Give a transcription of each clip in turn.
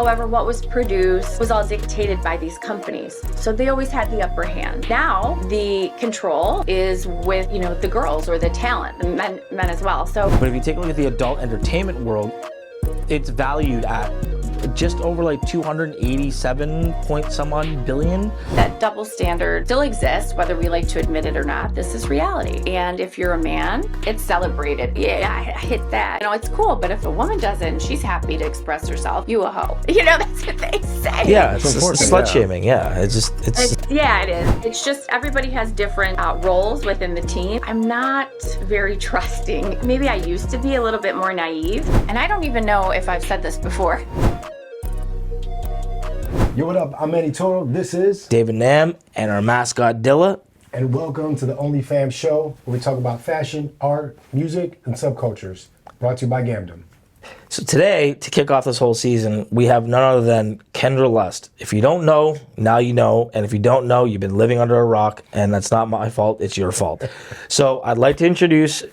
However, what was produced was all dictated by these companies. So they always had the upper hand. Now, the control is with, the girls or the talent, the men as well. So, but if you take a look at the adult entertainment world, it's valued at just over like 287 point some odd billion. That double standard still exists, whether we like to admit it or not. This is reality. And if you're a man, it's celebrated. Yeah, I hit that. It's cool. But if a woman does it and she's happy to express herself, you a hoe. That's what they say. Yeah, it's slut shaming. Yeah, it's yeah, it is. It's just everybody has different roles within the team. I'm not very trusting. Maybe I used to be a little bit more naive. And I don't even know if I've said this before. Yo, what up? I'm Manny Toro. This is David Nam and our mascot Dilla. And welcome to the OnlyFA.M.S show, where we talk about fashion, art, music, and subcultures. Brought to you by Gamdom. So today, to kick off this whole season, we have none other than Kendra Lust. If you don't know, now you know. And if you don't know, you've been living under a rock. And that's not my fault. It's your fault. So I'd like to introduce...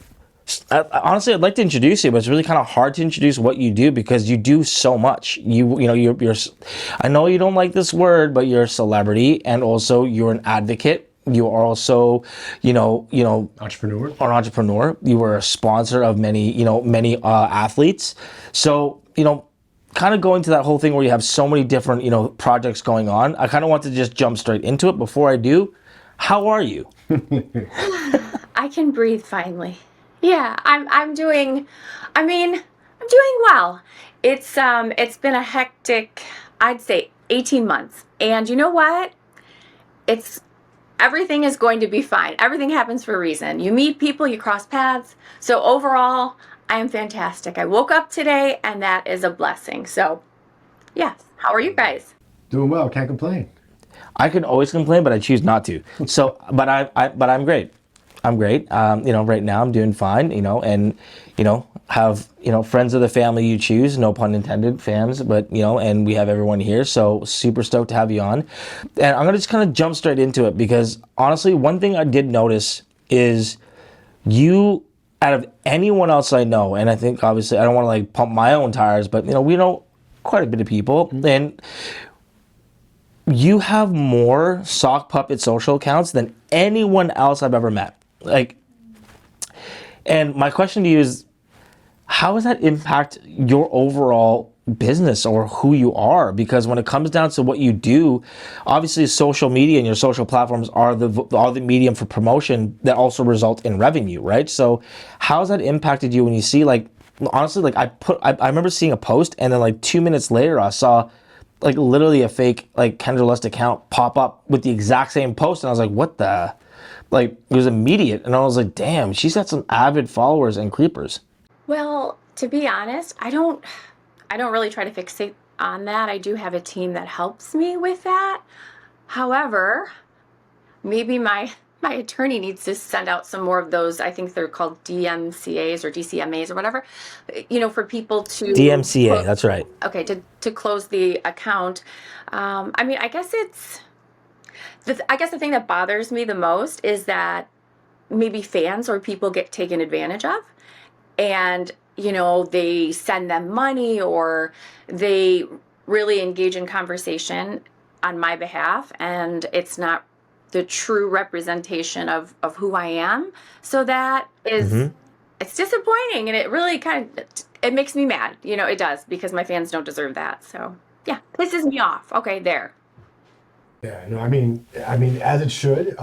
Honestly, I'd like to introduce you, but it's really kind of hard to introduce what you do because you do so much. You're I know you don't like this word, but you're a celebrity, and also you're an advocate. You are also, entrepreneur. An entrepreneur. You were a sponsor of many athletes. So, kind of going to that whole thing where you have so many different, projects going on. I kind of want to just jump straight into it. Before I do, how are you? I can breathe finally. Yeah, I'm doing well. It's been a hectic, I'd say 18 months. And you know what? Everything is going to be fine. Everything happens for a reason. You meet people, you cross paths. So overall, I am fantastic. I woke up today and that is a blessing. So, yes. How are you guys? Doing well, can't complain. I can always complain, but I choose not to. So, but I'm great. I'm great. Right now I'm doing fine, and, have, friends of the family you choose, no pun intended, fams, but, and we have everyone here. So super stoked to have you on. And I'm going to just kind of jump straight into it because honestly, one thing I did notice is you, out of anyone else I know, and I think obviously I don't want to like pump my own tires, but, we know quite a bit of people, and you have more sock puppet social accounts than anyone else I've ever met. And my question to you is, how does that impact your overall business or who you are? Because when it comes down to what you do, obviously social media and your social platforms are the medium for promotion that also result in revenue, right? So how has that impacted you when you see, honestly, I remember seeing a post and then 2 minutes later I saw literally a fake Kendra Lust account pop up with the exact same post, and I was like, what the? It was immediate, and I was like, damn, she's got some avid followers and creepers. Well, to be honest, I don't really try to fixate on that. I do have a team that helps me with that. However, maybe my attorney needs to send out some more of those. I think they're called DMCAs or DCMAs or whatever, for people to... DMCA, that's right. Okay, to close the account. I guess the thing that bothers me the most is that maybe fans or people get taken advantage of, and they send them money or they really engage in conversation on my behalf, and it's not the true representation of who I am. So that is, It's disappointing, and it really it makes me mad. It does, because my fans don't deserve that. So yeah, pisses me off. Okay, there. Yeah, no, I mean, as it should.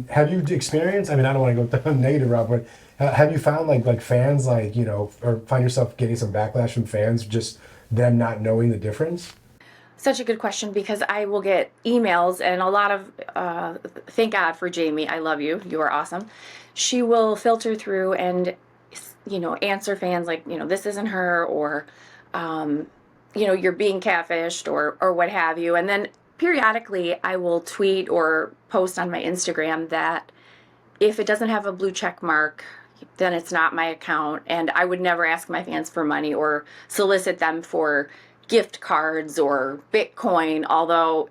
Have you experienced? I don't want to go down negative route, but have you found like fans or find yourself getting some backlash from fans, just them not knowing the difference? Such a good question, because I will get emails and a lot of, thank God for Jamie. I love you. You are awesome. She will filter through and, answer fans this isn't her, or, you're being catfished or what have you. And then periodically I will tweet or post on my Instagram that if it doesn't have a blue check mark, then it's not my account. And I would never ask my fans for money or solicit them for gift cards or Bitcoin, although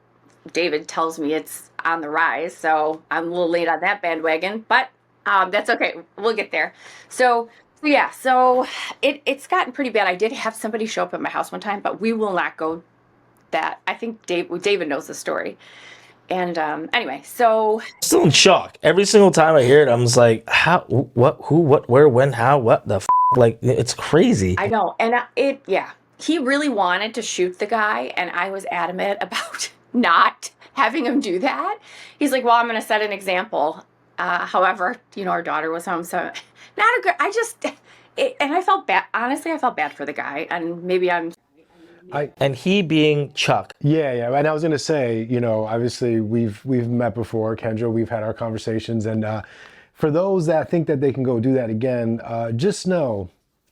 David tells me it's on the rise, so I'm a little late on that bandwagon, but that's okay. We'll get there. So it's gotten pretty bad. I did have somebody show up at my house one time, but we will not go that. I think David knows the story. And anyway, so Still in shock every single time I hear it. I'm just like, how, what, who, what, where, when, how, what the like, it's crazy. I know, and yeah, he really wanted to shoot the guy, and I was adamant about not having him do that. He's like, well, I'm going to set an example. However, our daughter was home, so not a good. And I felt bad. Honestly, I felt bad for the guy, and maybe I'm. And he being Chuck. Yeah. And I was gonna say, obviously we've met before, Kendra. We've had our conversations, and for those that think that they can go do that again, just know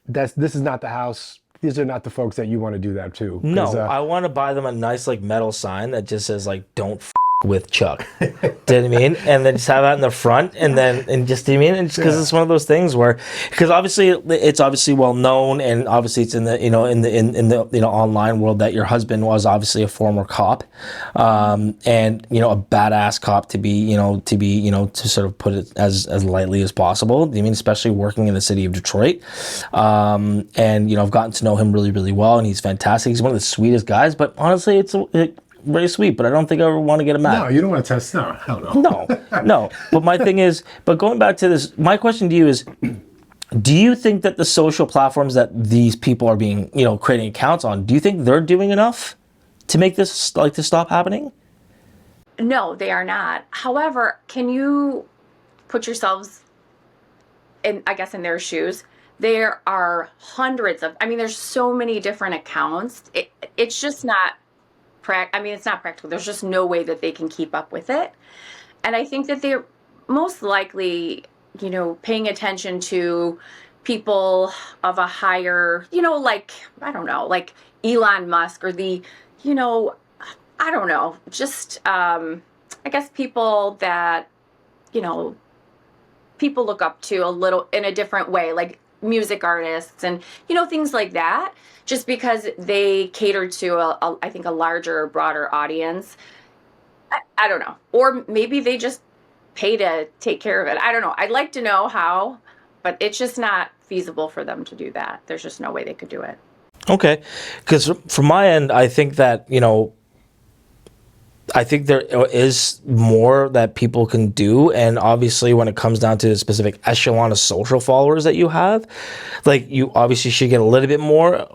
that this is not the house. These are not the folks that you want to do that to. No, I want to buy them a nice like metal sign that just says like "Don't with Chuck." Do you know what I mean? And then just have that in the front, and just do you know what I mean? Because it's one of those things where, because obviously it's obviously well known, and obviously it's in the in the online world that your husband was obviously a former cop, and a badass cop to be to sort of put it as lightly as possible. I mean, especially working in the city of Detroit, and I've gotten to know him really really well, and he's fantastic. He's one of the sweetest guys, but honestly, very sweet, but I don't think I ever want to get him out. No, you don't want to test. No, hell no. No. But my thing is, going back to this, my question to you is, do you think that the social platforms that these people are being, creating accounts on, do you think they're doing enough to make this, to stop happening? No, they are not. However, can you put yourselves in their shoes? There are hundreds of, there's so many different accounts. It's just not it's not practical. There's just no way that they can keep up with it. And I think that they're most likely, paying attention to people of a higher, like, I don't know, like Elon Musk or the, I don't know, just, I guess people that, people look up to a little in a different way, like music artists and, things like that. Just because they cater to I think a larger, broader audience. I don't know. Or maybe they just pay to take care of it. I don't know. I'd like to know how, but it's just not feasible for them to do that. There's just no way they could do it. Okay. Because from my end, I think that, I think there is more that people can do, and obviously when it comes down to the specific echelon of social followers that you have, like, you obviously should get a little bit more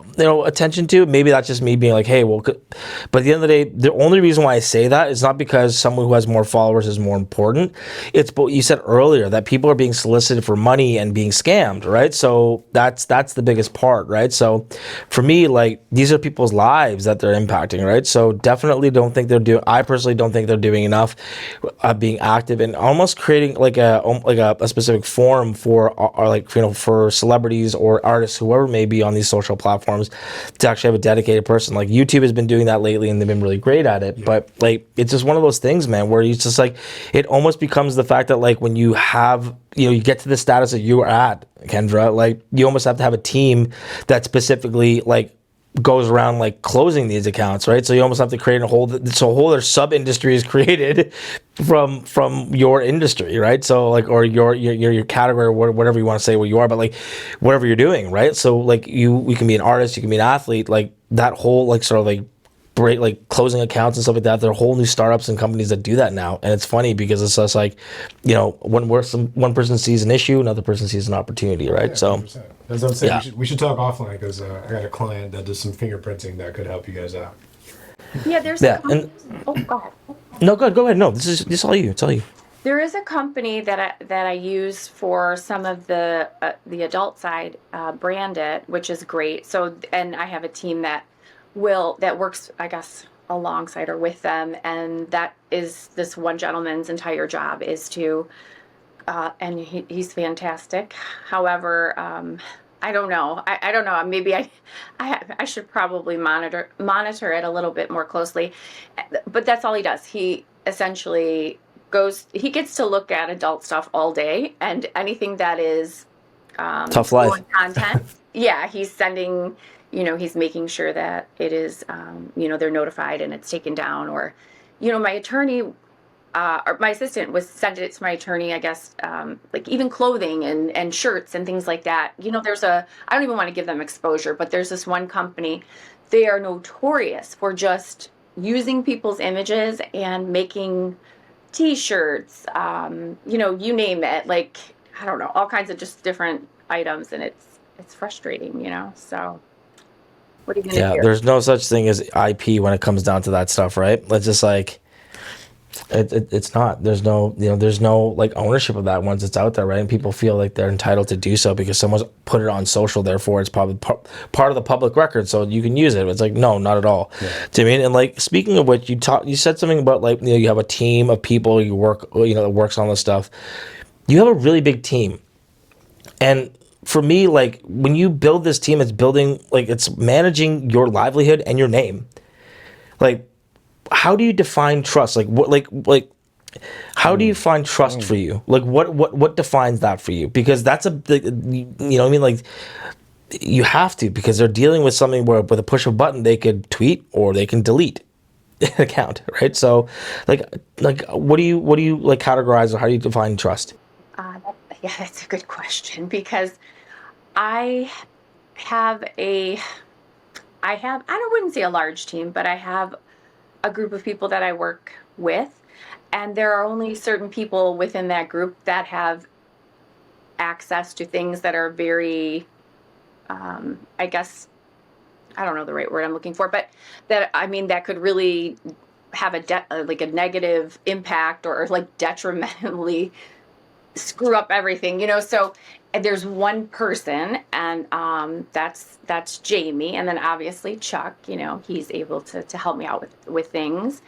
attention to. Maybe that's just me being like, hey, well, but at the end of the day, the only reason why I say that is not because someone who has more followers is more important. It's what you said earlier, that people are being solicited for money and being scammed, right? So that's the biggest part, right? So for me, like, these are people's lives that they're impacting, right? So definitely don't think they're doing, I personally don't think they're doing enough being active and almost creating like a specific forum for for celebrities or artists, whoever may be on these social platforms, to actually have a dedicated person. Like YouTube has been doing that lately and they've been really great at it. Yeah. But like, it's just one of those things, man, where it's just like, it almost becomes the fact that like when you have, you get to the status that you are at, Kendra, like you almost have to have a team that specifically like goes around like closing these accounts, right? So you almost have to create a whole other sub industry is created from your industry, right? So like, or your category, or whatever you want to say what you are, but like whatever you're doing, right? So like you can be an artist, you can be an athlete, like that whole like sort of like break, like closing accounts and stuff like that. There are whole new startups and companies that do that now, and it's funny because it's just like, when one person sees an issue, another person sees an opportunity, right? Yeah, so 100%. That's what I'm saying. Yeah. We should talk offline because I got a client that does some fingerprinting that could help you guys out. Yeah, there's go ahead. No, go ahead. No, this is all you. It's all you. There is a company that I use for some of the adult side, Brandit, which is great. So, and I have a team that works, I guess, alongside or with them, and that is this one gentleman's entire job is to, and he's fantastic. However, I don't know. I don't know. Maybe I should probably monitor it a little bit more closely. But that's all he does. He essentially he gets to look at adult stuff all day, and anything that is tough life content. Yeah, he's sending. He's making sure that it is, they're notified and it's taken down. Or, my attorney or my assistant was sent it to my attorney, I guess, like even clothing and shirts and things like that. I don't even want to give them exposure, but there's this one company, they are notorious for just using people's images and making t-shirts, you name it, like, I don't know, all kinds of just different items. And it's frustrating, so what are you going to Yeah, do? there's no such thing as IP when it comes down to that stuff, right? It's just like it's not. There's no there's no like ownership of that once it's out there, right? And people feel like they're entitled to do so because someone's put it on social. Therefore, it's probably part of the public record, so you can use it. It's like no, not at all. Yeah. Do you mean? And like speaking of which, you said something about like you have a team of people you work that works on this stuff. You have a really big team, and for me, like when you build this team, it's managing your livelihood and your name. Like, how do you define trust? Like what, how do you find trust for you? Like what defines that for you? Because that's like you have to, because they're dealing with something where with a push of a button they could tweet or they can delete an account, right? So, like what do you like categorize, or how do you define trust? Yeah, that's a good question, because I have I wouldn't say a large team, but I have a group of people that I work with, and there are only certain people within that group that have access to things that are very, I guess, I don't know the right word I'm looking for, but that could really have like a negative impact, or like detrimentally screw up everything, so there's one person, and that's Jamie, and then obviously Chuck, he's able to help me out with things.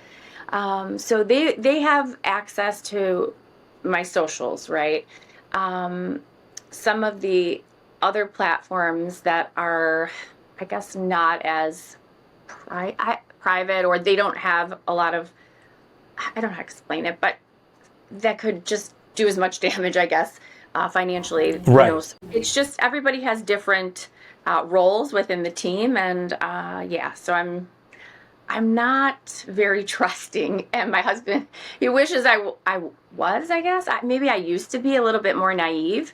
So they have access to my socials, right? Some of the other platforms that are, I guess, not as private, or they don't have a lot of, I don't know how to explain it, but that could just do as much damage, I guess, financially. Right. So it's just everybody has different roles within the team, and so I'm not very trusting. And my husband, he wishes I was, I guess. Maybe I used to be a little bit more naive.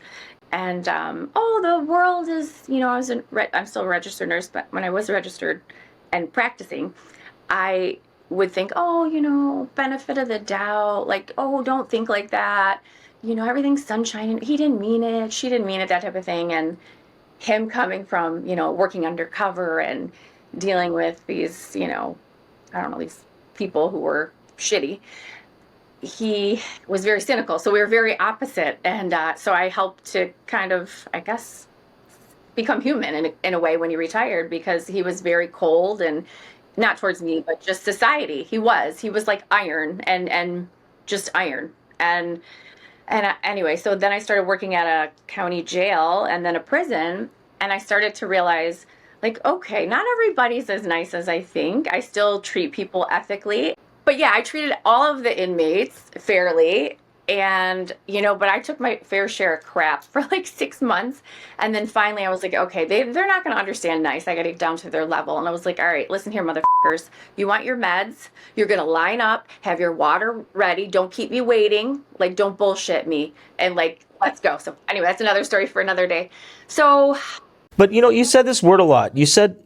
And the world is, I'm still a registered nurse, but when I was registered and practicing, I would think, benefit of the doubt, like, don't think like that. Everything's sunshine. He didn't mean it. She didn't mean it, that type of thing. And him coming from, working undercover and dealing with these, I don't know, these people who were shitty, he was very cynical. So we were very opposite. And so I helped to kind of, I guess, become human in a way when he retired, because he was very cold, and not towards me, but just society. He was like iron, and just iron. And anyway, so then I started working at a county jail and then a prison, and I started to realize, like, okay, not everybody's as nice as I think. I still treat people ethically. But yeah, I treated all of the inmates fairly. And, but I took my fair share of crap for like 6 months. And then finally I was like, okay, they're not going to understand nice. I got to get down to their level. And I was like, all right, listen here, motherfuckers. You want your meds? You're going to line up, have your water ready. Don't keep me waiting. Like, don't bullshit me. And like, let's go. So anyway, that's another story for another day. So... But you said this word a lot. You said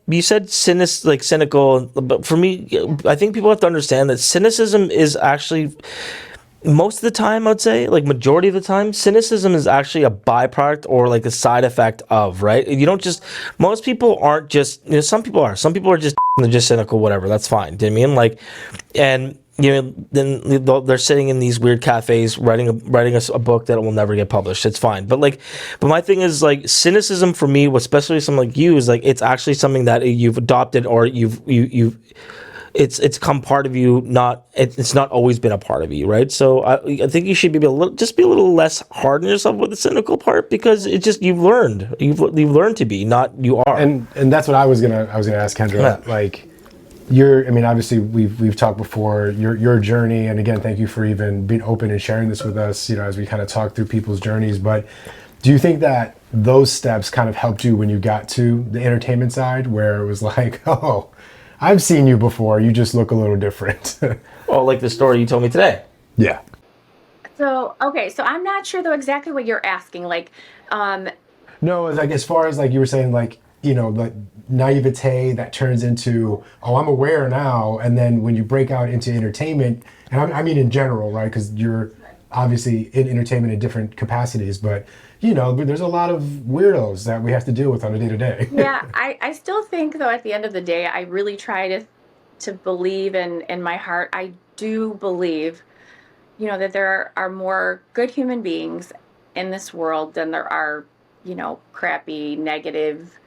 cynical. But for me, I think people have to understand that cynicism is actually, most of the time, I'd say, like majority of the time, cynicism is actually a byproduct or like a side effect of, right? Most people aren't just, some people are. Some people are just, they're just cynical, whatever. That's fine. Do you know what I mean? Like, and then they're sitting in these weird cafes writing a book that will never get published. It's fine. But my thing is, like, cynicism for me, especially someone like you, is like, it's actually something that you've adopted, or it's come part of you. It's not always been a part of you, right? So I think you should be a little less hard on yourself with the cynical part, because it's just you've learned to be, not you are. And that's what I was gonna ask Kendra. Yeah. Like, obviously we've talked before your journey, and again, thank you for even being open and sharing this with us, as we kind of talk through people's journeys. But do you think that those steps kind of helped you when you got to the entertainment side, where it was like, oh, I've seen you before, you just look a little different? Oh, like the story you told me today. Yeah. So, okay, so I'm not sure though exactly what you're asking. Like, No, it's like as far as like you were saying, like like naivete that turns into, oh, I'm aware now, and then when you break out into entertainment, and I mean in general, right? Because you're obviously in entertainment in different capacities, but there's a lot of weirdos that we have to deal with on a day to day. yeah, I still think though at the end of the day, I really try to believe in my heart. I do believe, that there are more good human beings in this world than there are, crappy, negative,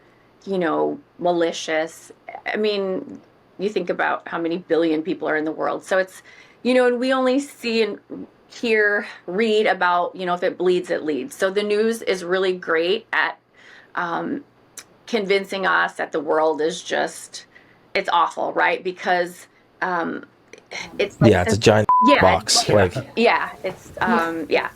malicious. I mean, you think about how many billion people are in the world. So it's, and we only see and hear, read about, if it bleeds, it leads. So the news is really great at um, convincing us that the world is just, it's awful, right? Because um, it's like, Yeah, it's a giant yeah, box. Like, yeah, it's yeah.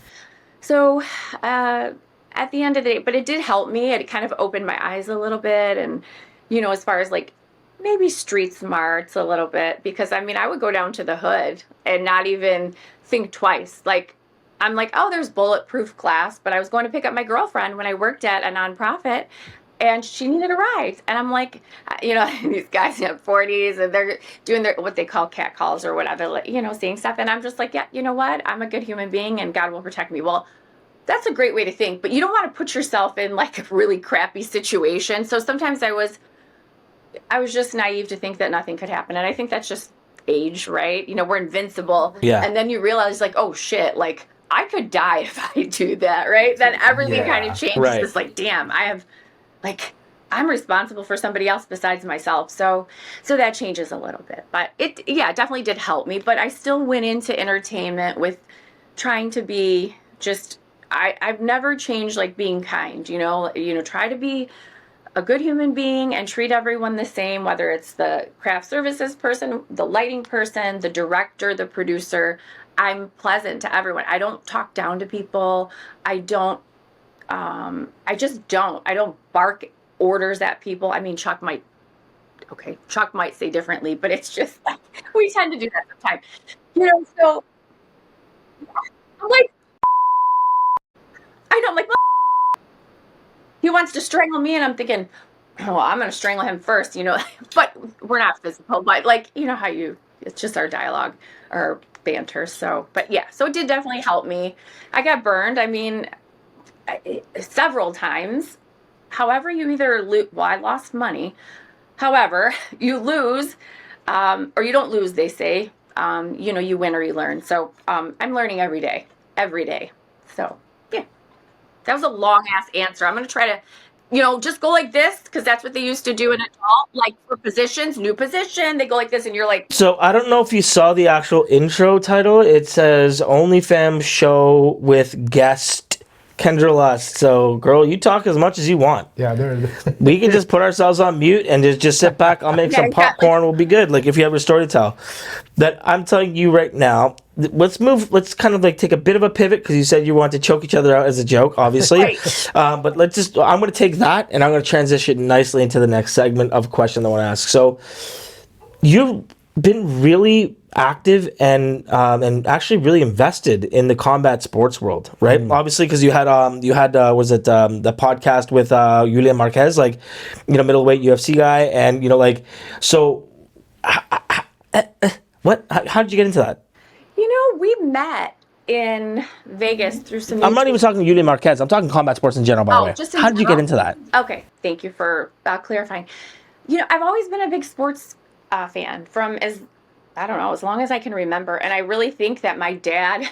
So at the end of the day, but it did help me. It kind of opened my eyes a little bit, and as far as like maybe street smarts a little bit, because I mean I would go down to the hood and not even think twice. Like I'm like, oh, there's bulletproof glass, but I was going to pick up my girlfriend when I worked at a nonprofit. And she needed a ride, and I'm like, these guys in their 40s, and they're doing their what they call cat calls or whatever, like, seeing stuff, and I'm just like, yeah, you know what? I'm a good human being, and God will protect me. Well, that's a great way to think, but you don't want to put yourself in like a really crappy situation. So sometimes I was just naive to think that nothing could happen, and I think that's just age, right? We're invincible, yeah, and then you realize like, oh shit, like I could die if I do that, right? Then everything kind of Yeah. changes. right. It's like, damn, like I'm responsible for somebody else besides myself. So that changes a little bit. But it definitely did help me. But I still went into entertainment with trying to be just I've never changed like being kind, try to be a good human being and treat everyone the same, whether it's the craft services person, the lighting person, the director, the producer. I'm pleasant to everyone. I don't talk down to people. I don't I just don't. I don't bark orders at people. I mean, Chuck might say differently, but it's just like we tend to do that sometimes. So I'm like, I know, I'm like, he wants to strangle me, and I'm thinking, oh, I'm going to strangle him first, but we're not physical, but like, it's just our dialogue or banter. So, but yeah, so it did definitely help me. I got burned. I mean, several times. However, you either lose, well, I lost money. However, you lose, or you don't lose, they say. You win or you learn. So I'm learning every day. So yeah, that was a long ass answer. I'm going to try to, just go like this because that's what they used to do in adult, like for positions, new position. They go like this, and you're like, So I don't know if you saw the actual intro title. It says OnlyFA.M.S show with guest Kendra Lust. So, girl, you talk as much as you want. Yeah, they're We can just put ourselves on mute and just sit back. I'll make yeah, some exactly. popcorn. We'll be good. Like if you have a story to tell. That I'm telling you right now. Let's move. Let's kind of like take a bit of a pivot because you said you want to choke each other out as a joke, obviously. Right. But let's just. I'm going to take that and I'm going to transition nicely into the next segment of question I want to ask. So, you've been really active and actually really invested in the combat sports world, right? Obviously, because you had was it the podcast with Julian Marquez, like middleweight UFC guy, and like so. What? How did you get into that? We met in Vegas through some I'm not mutual. even talking Julian Marquez. I'm talking combat sports in general, by the way. Just in How did you get general. into that? Okay, thank you for clarifying. I've always been a big sports fan from I don't know, as long as I can remember. And I really think that my dad,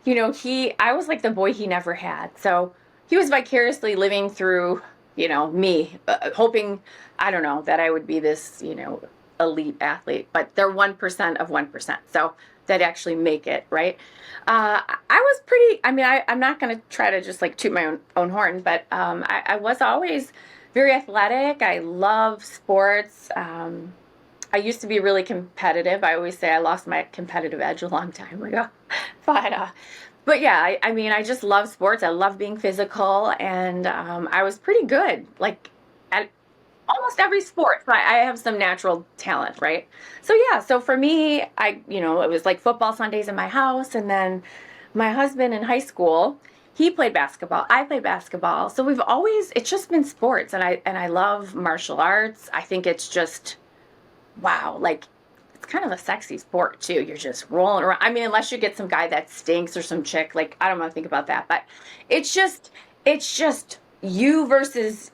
I was like the boy he never had. So he was vicariously living through, me, hoping, I don't know, that I would be this, elite athlete. But they're 1% of 1%. So that actually make it, right? I was pretty, I mean, I'm not going to try to just like toot my own horn, but I was always very athletic. I love sports. I used to be really competitive. I always say I lost my competitive edge a long time ago. But yeah, I mean, I just love sports. I love being physical, and I was pretty good, like at almost every sport. So I have some natural talent, right? So yeah, so for me, it was like football Sundays in my house, and then my husband in high school, he played basketball. I played basketball. So it's just been sports, and I love martial arts. I think it's just wow, like it's kind of a sexy sport too. You're just rolling around. I mean, unless you get some guy that stinks or some chick, like I don't want to think about that, but it's just you versus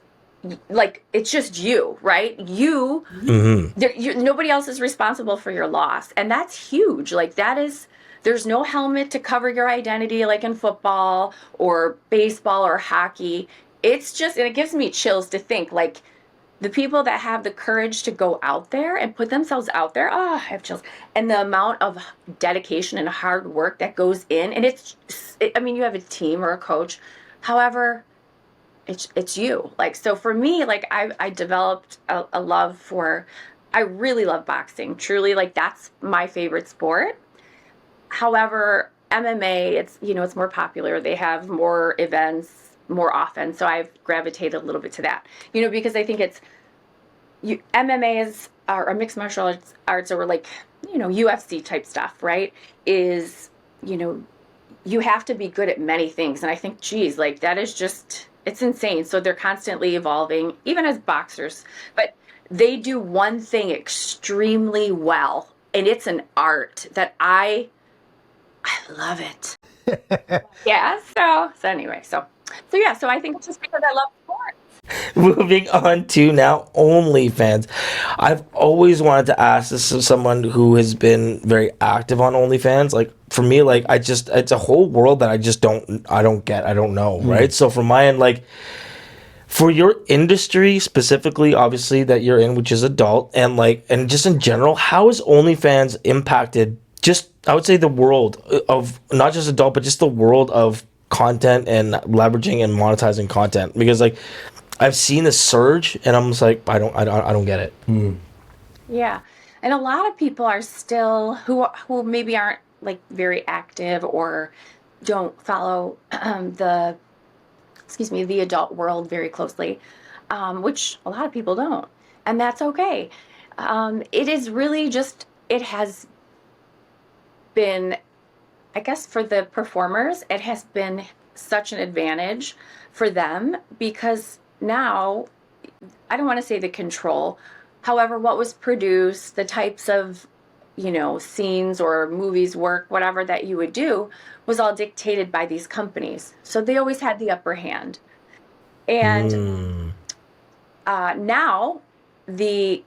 like it's just you, right? Nobody else is responsible for your loss, and that's huge. Like there's no helmet to cover your identity like in football or baseball or hockey. It's just, and it gives me chills to think like the people that have the courage to go out there and put themselves out there, I have chills. And the amount of dedication and hard work that goes in, and I mean, you have a team or a coach. However, it's you. Like, so for me, like I developed a love for, I really love boxing. Truly, like that's my favorite sport. However, MMA, it's more popular. They have more events more often. So I've gravitated a little bit to that, because I think MMA is, or mixed martial arts or like, UFC type stuff, right? Is, you have to be good at many things. And I think, geez, like that is just, it's insane. So they're constantly evolving, even as boxers, but they do one thing extremely well. And it's an art that I love it. Yeah. So anyway, so yeah. So I think it's just because I love sports. Moving on to now OnlyFans. I've always wanted to ask this of someone who has been very active on OnlyFans. Like for me, like it's a whole world that I don't get. I don't know, right? So from my end, like for your industry specifically, obviously that you're in, which is adult, and just in general, how has OnlyFans impacted just, I would say, the world of not just adult, but just the world of content and leveraging and monetizing content? Because like I've seen the surge, and I'm just like, I don't get it. Yeah. And a lot of people are still who maybe aren't like very active or don't follow the adult world very closely, which a lot of people don't. And that's okay. It is really just, it has been, I guess for the performers, it has been such an advantage for them because now, I don't want to say the control. However, what was produced, the types of, scenes or movies, work, whatever that you would do was all dictated by these companies. So they always had the upper hand. And now the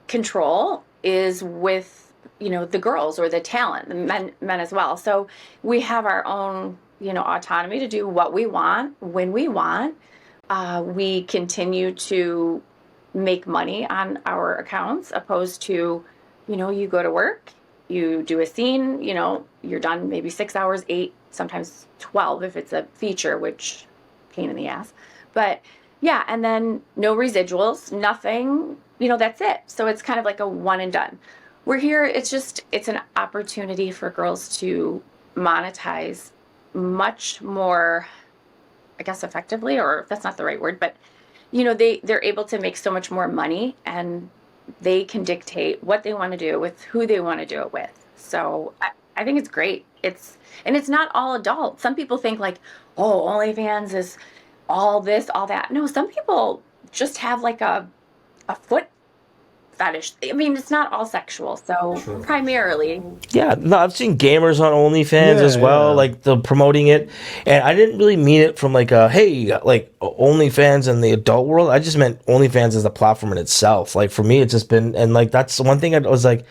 control is with, the girls or the talent, the men as well. So we have our own, autonomy to do what we want, when we want. We continue to make money on our accounts opposed to, you go to work, you do a scene, you're done maybe 6 hours, 8, sometimes 12 if it's a feature, which pain in the ass. But yeah, and then no residuals, nothing, that's it. So it's kind of like a one and done. We're here, it's an opportunity for girls to monetize much more, I guess, effectively, or that's not the right word, but they're able to make so much more money, and they can dictate what they want to do with who they want to do it with. So I think it's great. And it's not all adult. Some people think like, oh, OnlyFans is all this, all that. No, some people just have like a foot fetish. I mean, it's not all sexual. So primarily. Yeah, no, I've seen gamers on OnlyFans as well, Yeah. like the promoting it, and I didn't really mean it from like a hey, like OnlyFans in the adult world. I just meant OnlyFans as a platform in itself. Like for me, it's just been, and like that's one thing I was like,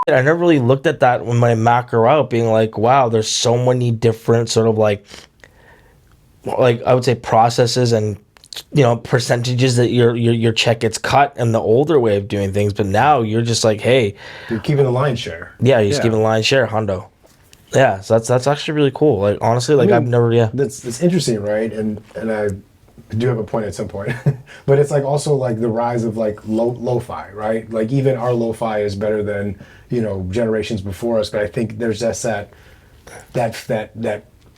I never really looked at that when I macro out, being like, wow, there's so many different sort of like I would say processes and percentages that your check gets cut, and the older way of doing things. But now you're just like, hey, You're keeping the lion's share. yeah, you're just giving the lion's share, Hondo. Yeah, so that's actually really cool. Like honestly, like I've never, That's interesting, right? And I do have a point at some point, but it's like also like the rise of like lo-fi, right? Like even our lo-fi is better than generations before us. But I think there's just that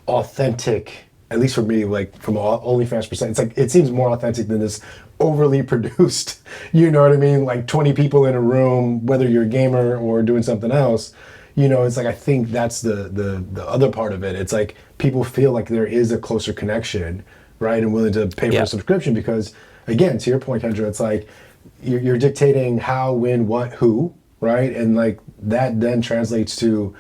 authentic. At least for me, like from an OnlyFans percent, it's like it seems more authentic than this overly produced. You know what I mean? Like 20 people in a room, whether you're a gamer or doing something else. You know, it's like I think that's the other part of it. It's like people feel like there is a closer connection, right, and willing to pay for a subscription because, again, to your point, Kendra, it's like you're dictating how, when, what, who, right, and like that then translates to,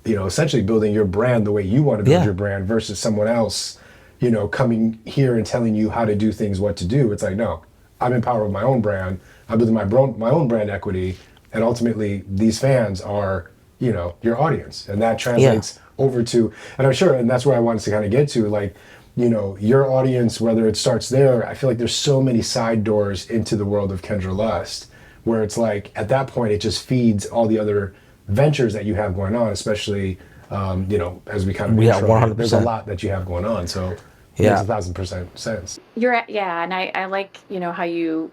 you know, essentially building your brand the way you want to build your brand versus someone else, you know, coming here and telling you how to do things, what to do. It's like, no, I'm in power of my own brand. I'm building my own brand equity, and ultimately these fans are, you know, your audience, and that translates over to, and I'm sure, and that's where I wanted to kind of get to, like, you know, your audience, whether it starts there, I feel like there's so many side doors into the world of Kendra Lust, where it's like at that point it just feeds all the other ventures that you have going on, especially, you know, as we kind of intro, 100%. there's a lot that you have going on, so it makes 1,000% sense. And I like, you know, how you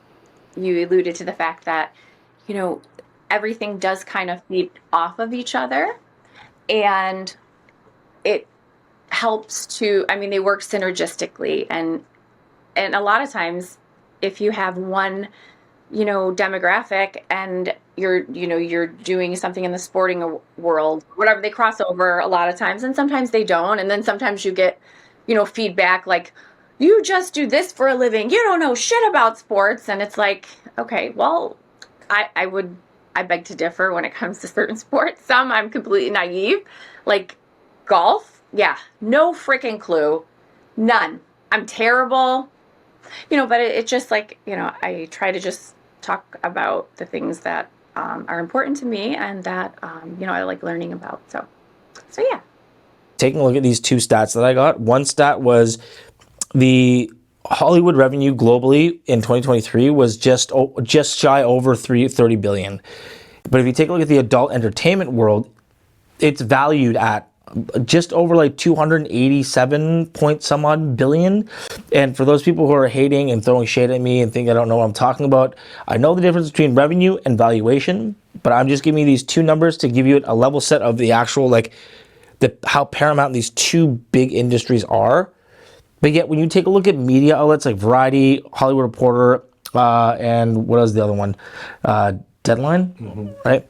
alluded to the fact that, you know, everything does kind of feed off of each other, and it helps to, I mean, they work synergistically, and a lot of times if you have one, you know, demographic and you're doing something in the sporting world, whatever, they cross over a lot of times, and sometimes they don't, and then sometimes you get, you know, feedback like, you just do this for a living, you don't know shit about sports, and it's like, okay, well, I beg to differ when it comes to certain sports. Some I'm completely naive, like golf, no freaking clue, none. I'm terrible, you know, but it's just like, you know, I try to just talk about the things that are important to me and that, you know, I like learning about. So yeah. Taking a look at these two stats that I got. One stat was the Hollywood revenue globally in 2023 was just shy over 30 billion. But if you take a look at the adult entertainment world, it's valued at just over like 287 point some odd billion. And for those people who are hating and throwing shade at me and think I don't know what I'm talking about, I know the difference between revenue and valuation, but I'm just giving you these two numbers to give you a level set of the actual, like, how paramount these two big industries are. But yet when you take a look at media outlets like Variety, Hollywood Reporter, and what was the other one? Deadline, right?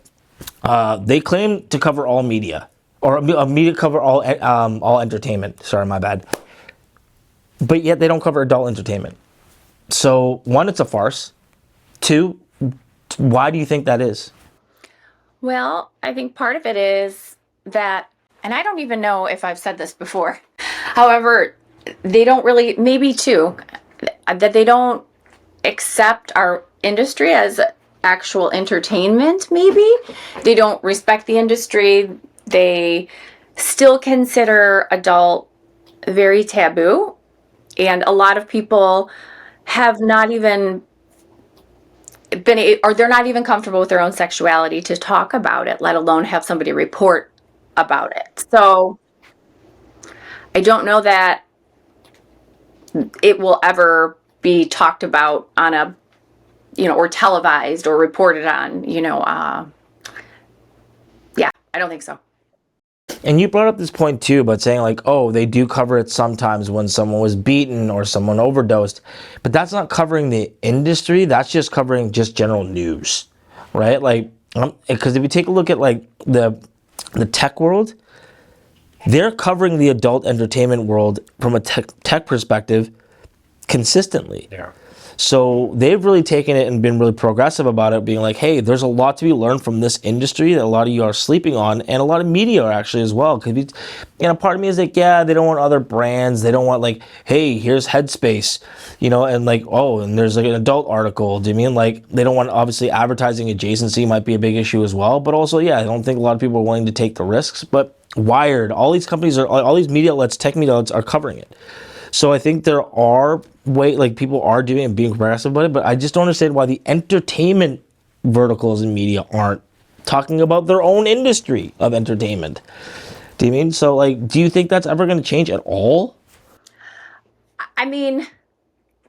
They claim to cover all media, or media cover all entertainment. Sorry, my bad. But yet they don't cover adult entertainment. So one, it's a farce. Two, why do you think that is? Well, I think part of it is that, and I don't even know if I've said this before, however, they don't really, maybe too, that they don't accept our industry as actual entertainment, maybe. They don't respect the industry. They still consider adult very taboo. And a lot of people have not even or they're not even comfortable with their own sexuality to talk about it, let alone have somebody report about it. So I don't know that it will ever be talked about on a, you know, or televised or reported on, you know, I don't think so. And you brought up this point too about saying like, oh, they do cover it sometimes when someone was beaten or someone overdosed, but that's not covering the industry. That's just covering just general news, right? Like, because if you take a look at like the tech world, they're covering the adult entertainment world from a tech perspective consistently. Yeah. So they've really taken it and been really progressive about it, being like, hey, there's a lot to be learned from this industry that a lot of you are sleeping on, and a lot of media are actually as well. Because, you know, part of me is like, yeah, they don't want other brands. They don't want like, hey, here's Headspace, you know, and like, oh, and there's like an adult article. Do you mean like they don't want, obviously, advertising adjacency might be a big issue as well. But also, yeah, I don't think a lot of people are willing to take the risks. But Wired, all these companies are, all these media outlets, tech media outlets are covering it. So I think there are like people are doing and being progressive about it, but I just don't understand why the entertainment verticals in media aren't talking about their own industry of entertainment. Do you mean? So like, do you think that's ever going to change at all? I mean,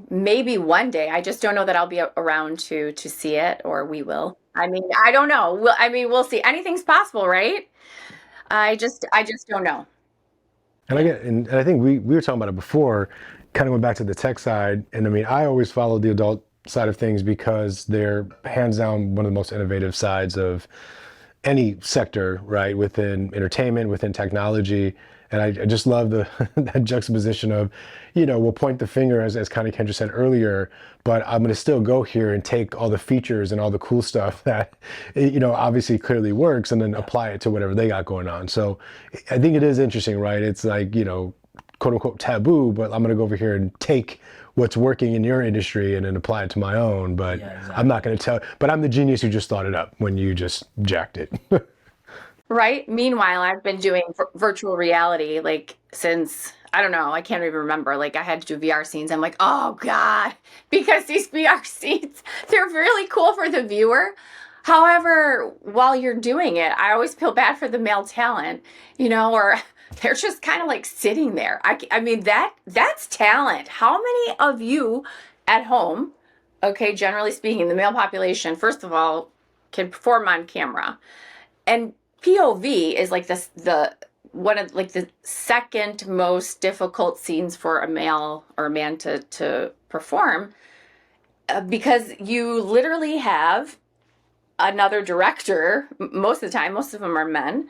maybe one day. I just don't know that I'll be around to see it, or we will. I mean, I don't know. We'll see. Anything's possible, right? I just don't know. And I think we were talking about it before, kind of went back to the tech side. And I mean, I always followed the adult side of things because they're hands down one of the most innovative sides of any sector, right? Within entertainment, within technology. And I just love the that juxtaposition of, we'll point the finger as kind of Kendra said earlier, but I'm going to still go here and take all the features and all the cool stuff that, obviously clearly works and then apply it to whatever they got going on. So I think it is interesting, right? It's like, quote unquote taboo, but I'm going to go over here and take what's working in your industry and then apply it to my own. But I'm not going to tell, but I'm the genius who just thought it up when you just jacked it. Right. Meanwhile, I've been doing virtual reality like since, I don't know, I can't even remember. Like I had to do VR scenes. I'm like, oh God, because these VR scenes, they're really cool for the viewer. However, while you're doing it, I always feel bad for the male talent, or they're just kind of like sitting there. I mean, that's talent. How many of you at home, okay, generally speaking, the male population, first of all, can perform on camera? And POV is like the one of like the second most difficult scenes for a male or a man to perform, because you literally have another director most of the time, most of them are men,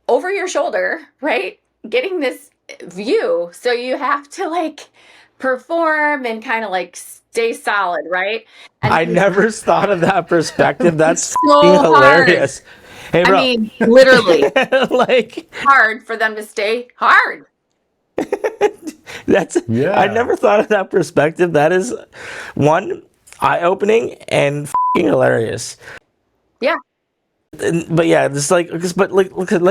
over your shoulder, right? Getting this view. So you have to like perform and kind of like stay solid, right? And I never thought of that perspective. That's so hard. hilarious. Hey, I bro. mean, literally Like hard for them to stay hard. that's I Yeah. never thought of that perspective. That is one eye-opening and hilarious. Yeah. But yeah, let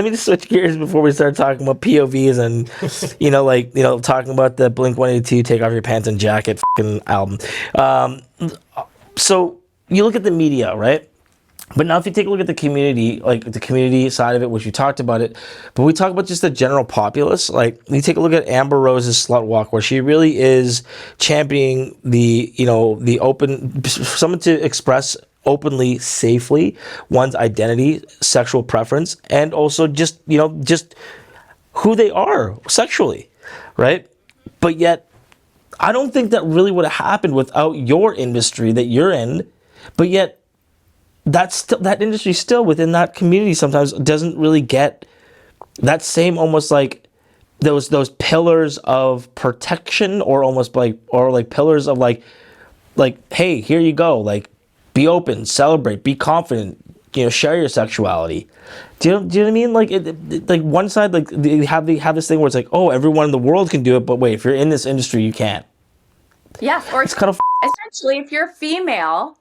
me just switch gears before we start talking about POVs and talking about the Blink 182 Take Off Your Pants and Jacket album. So you look at the media, right? But now if you take a look at the community, like the community side of it, which you talked about it, but we talk about just the general populace, like you take a look at Amber Rose's Slut Walk, where she really is championing the open, someone to express openly, safely one's identity, sexual preference, and also just who they are sexually, right? But yet, I don't think that really would have happened without your industry that you're in. But yet, that industry still within that community sometimes doesn't really get that same almost like those pillars of protection, or almost like pillars of like hey, here you go, like be open, celebrate, be confident, share your sexuality. Do you know what I mean? Like like one side, like they have this thing where it's like, oh, everyone in the world can do it, but wait, if you're in this industry, you can't. Yes. Or It's kind of essentially, if you're female,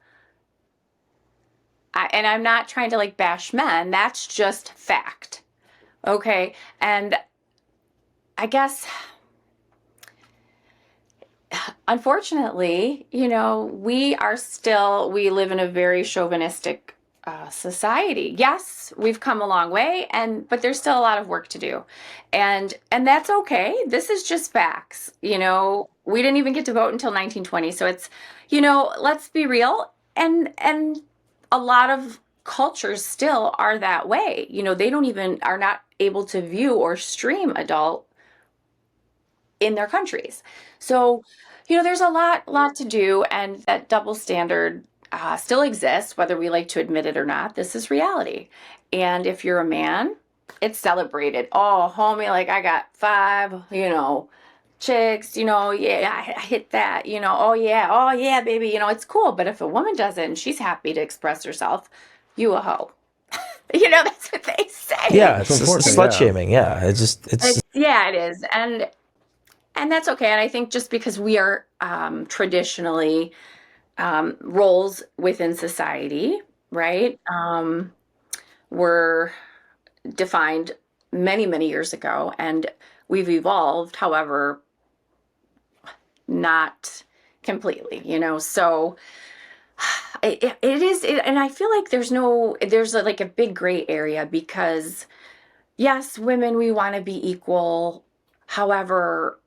and I'm not trying to like bash men, that's just fact. Okay. And I guess, unfortunately, we live in a very chauvinistic society. Yes, we've come a long way, but there's still a lot of work to do, and that's okay. This is just facts. We didn't even get to vote until 1920, so it's, let's be real, and a lot of cultures still are that way. They are not able to view or stream adult in their countries. So, there's a lot to do, and that double standard still exists, whether we like to admit it or not. This is reality. And if you're a man, it's celebrated. Oh, homie, like I got 5, chicks, yeah, I hit that, oh yeah, baby, it's cool. But if a woman does it and she's happy to express herself, you a hoe. That's what they say. yeah, it's unfortunate, slut yeah. shaming. Yeah, Yeah, it is. And that's okay. And I think just because we are traditionally roles within society, right? Were defined many, many years ago, and we've evolved, however, not completely, So it is, and I feel like there's like a big gray area, because yes, women, we want to be equal. However,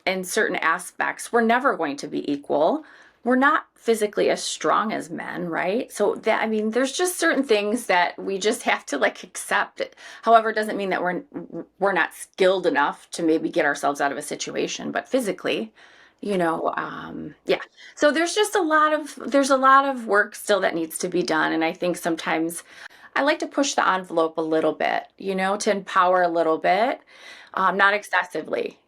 in certain aspects, we're never going to be equal. We're not physically as strong as men, right? So there's just certain things that we just have to like accept. However, it doesn't mean that we're not skilled enough to maybe get ourselves out of a situation, but physically, Yeah. So there's a lot of work still that needs to be done. And I think sometimes I like to push the envelope a little bit, to empower a little bit, not excessively,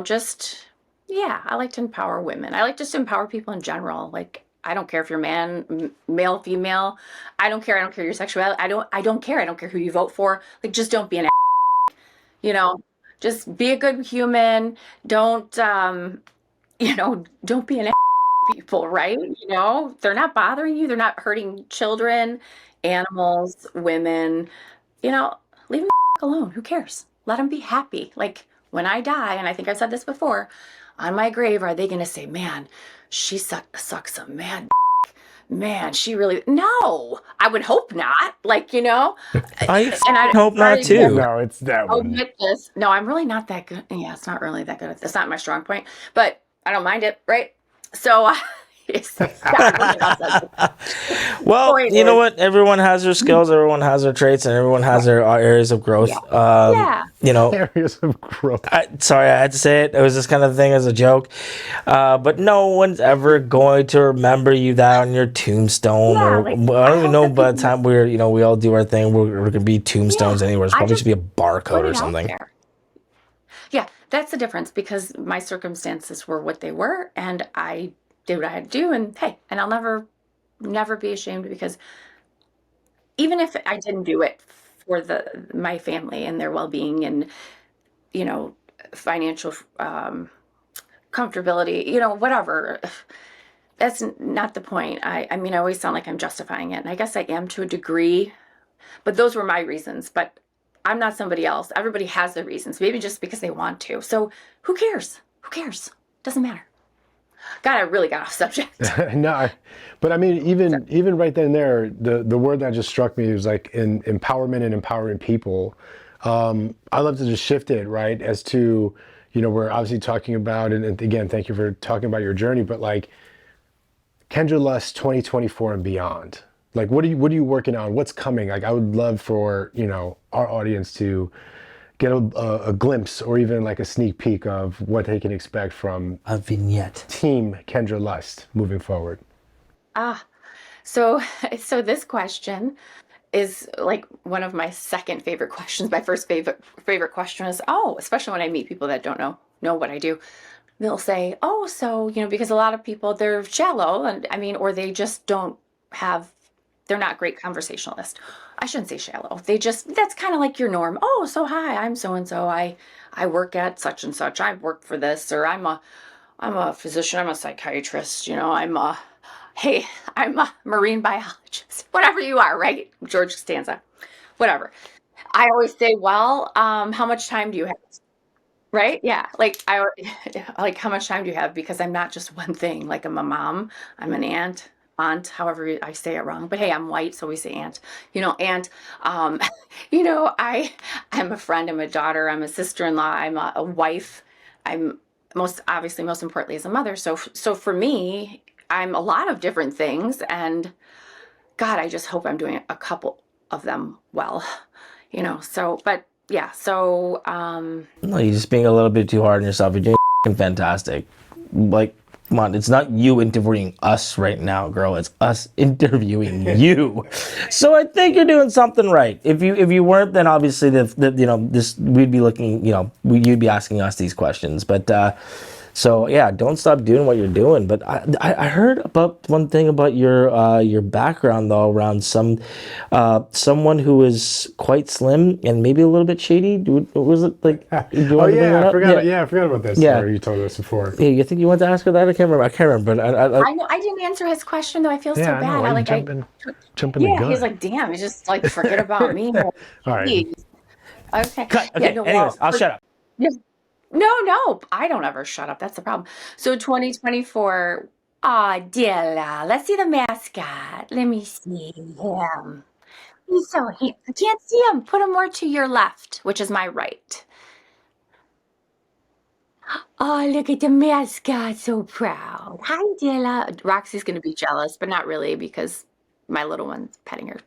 just, yeah, I like to empower women. I like just to empower people in general. Like, I don't care if you're male, female. I don't care. I don't care your sexuality. I don't care. I don't care who you vote for. Like, just don't be you know, just be a good human. Don't, don't be an people, right? They're not bothering you. They're not hurting children, animals, women. you know, Leave them alone. Who cares? Let them be happy. Like when I die, and I think I've said this before, on my grave, are they going to say, man, she sucks a mad man, she really, no, I would hope not. I And hope not sorry, too. No, it's that I'll one. admit this. No, I'm really not that good. Yeah, it's not really that good. It's not my strong point, but I don't mind it, right? So, everyone else does. Well, Point you know is, what? Everyone has their skills, everyone has their traits, and everyone has their areas of growth. yeah, yeah. Areas of growth. Sorry, I had to say it. It was this kind of thing as a joke. But no one's ever going to remember you that on your tombstone, Yeah, or like, I don't I even hope know. that By the people, time we all do our thing, we're gonna be tombstones yeah, anywhere. It's I probably should just be a put barcode or it out something. there. Yeah, that's the difference because my circumstances were what they were, and I did what I had to do, and hey, and I'll never be ashamed because even if I didn't do it for my family and their well-being and, you know, financial comfortability, whatever. That's not the point. I mean, I always sound like I'm justifying it, and I guess I am to a degree, but those were my reasons. But I'm not somebody else. Everybody has their reasons, maybe just because they want to. So who cares? Who cares? Doesn't matter. God, I really got off subject. No, but I mean, even right then and there, the word that just struck me was like in empowerment and empowering people. I love to just shift it, right, as to, we're obviously talking about, and again, thank you for talking about your journey, but like Kendra Lust 2024 and beyond. Like, what are you working on? What's coming? Like, I would love for, our audience to get a glimpse or even like a sneak peek of what they can expect from A vignette. Team Kendra Lust moving forward. Ah, so so this question is like one of my second favorite questions. My first favorite question is, oh, especially when I meet people that don't know what I do. They'll say, oh, so, because a lot of people, they're shallow, and I mean, or they just don't have, they're not great conversationalists. I shouldn't say shallow. That's kind of like your norm. Oh, so hi, I'm so and so. I work at such and such. I work for this, or I'm a physician. I'm a psychiatrist. Hey, I'm a marine biologist. Whatever you are, right? George Costanza, whatever. I always say, well, how much time do you have? Right? Yeah. Like like how much time do you have? Because I'm not just one thing. Like I'm a mom, I'm an aunt, however I say it wrong. But hey, I'm white, so we say aunt. Aunt. Um, I'm a friend, I'm a daughter, I'm a sister-in-law, I'm a wife. I'm most importantly as a mother. So for me, I'm a lot of different things, and God, I just hope I'm doing a couple of them well. So but yeah, so No, you're just being a little bit too hard on yourself. You're doing fantastic. Like, come on, it's not you interviewing us right now, girl. It's us interviewing you. So I think you're doing something right. If you weren't, then obviously this we'd be looking, you'd be asking us these questions. But so yeah, don't stop doing what you're doing. But I heard about one thing about your background though, around someone who is quite slim and maybe a little bit shady. Was it like? Do you Oh want to bring yeah, that I up? forgot. Yeah, I forgot about this. Yeah. Story you told us before. Yeah, you think you want to ask her that? I can't remember. But I know I didn't answer his question though. I feel so Yeah, I know. bad. Why I you like I jumping the Yeah, he's gun? like, damn, he's just like forget about me. All right. Jeez. Okay. cut. Yeah, Okay. no, Anyways, well, I'll shut up. yeah. No, I don't ever shut up. That's the problem. So 2024, Dilla. Let's see the mascot. Let me see him. I can't see him. Put him more to your left, which is my right. Oh, look at the mascot, so proud. Hi, Dilla. Roxy's gonna be jealous, but not really because my little one's petting her.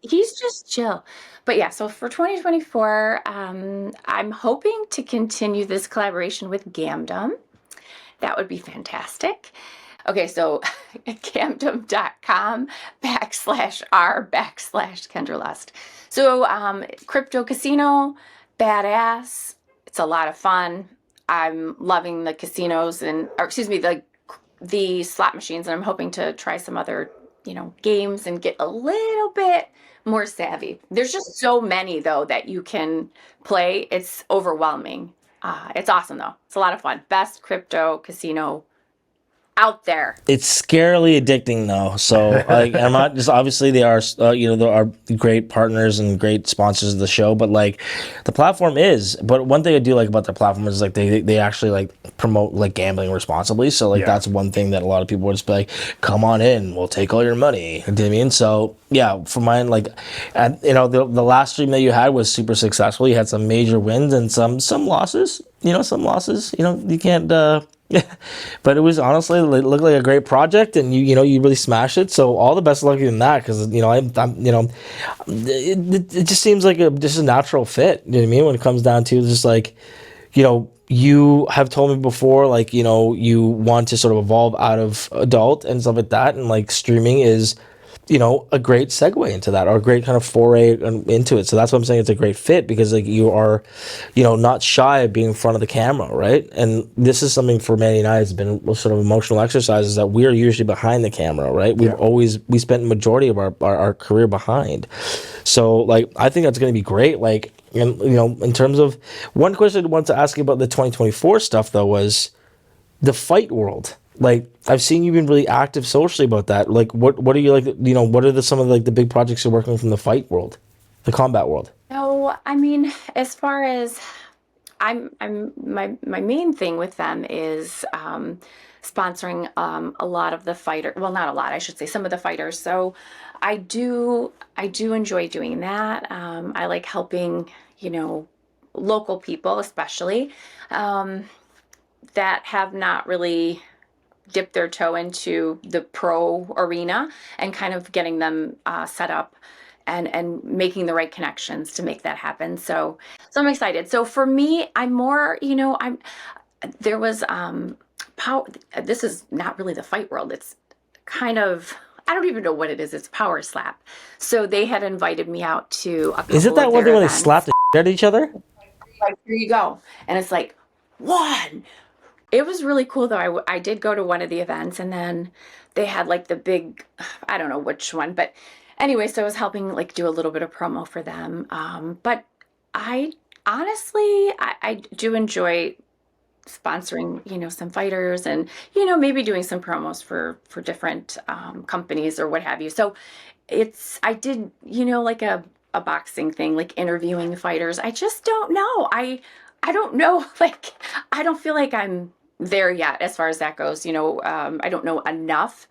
He's just chill. But yeah, so for 2024, I'm hoping to continue this collaboration with Gamdom. that would be fantastic. Okay, so gamdom.com/r/Kendra Lust. So crypto casino, badass. It's a lot of fun. I'm loving the casinos or excuse me, the slot machines, and I'm hoping to try some other, games and get a little bit more savvy. There's just so many though that you can play. It's overwhelming. It's awesome though. It's a lot of fun. Best crypto casino out there. It's scarily addicting though. So like, I'm not just obviously they are, there are great partners and great sponsors of the show, but like the platform is. But one thing I do like about their platform is like they actually like promote like gambling responsibly. So like that's one thing that a lot of people would just be like, come on in, we'll take all your money. You know what I mean? So yeah, for mine, like, the last stream that you had was super successful. You had some major wins and some losses. Some losses. You can't. But it was honestly, it looked like a great project, and you really smashed it. So all the best luck in that, because it just seems like just a natural fit. You know what I mean? When it comes down to just like, you have told me before, like you want to sort of evolve out of adult and stuff like that, and like streaming is a great segue into that, or a great kind of foray into it. So that's what I'm saying. It's a great fit because like you are, not shy of being in front of the camera, right? And this is something for Manny and I has been sort of emotional exercises that we are usually behind the camera, right? We spent the majority of our career behind. So like, I think that's going to be great. Like, and in terms of one question I wanted to ask you about the 2024 stuff though was the fight world. Like, I've seen you've been really active socially about that. Like, what are you like? What are some of like the big projects you're working on from the fight world, the combat world? No, I mean, as far as my main thing with them is sponsoring a lot of the fighter. Well, not a lot, I should say, some of the fighters. So I do enjoy doing that. I like helping, local people, especially that have not really dip their toe into the pro arena, and kind of getting them set up and making the right connections to make that happen. So I'm excited. So for me, I'm more, there was power. This is not really the fight world. It's kind of, I don't even know what it is. It's Power Slap. So they had invited me out to a couple Is it that of one their thing where they events. slap the shit out of each other? Like, here you go. And it's like, one. It was really cool though. I did go to one of the events, and then they had like the big, I don't know which one, but anyway, so I was helping like do a little bit of promo for them. But I honestly, I do enjoy sponsoring, some fighters, and, maybe doing some promos for different companies or what have you. So I did, like a boxing thing, like interviewing fighters. I just don't know. I don't know, like, I don't feel like I'm there yet as far as that goes. I don't know enough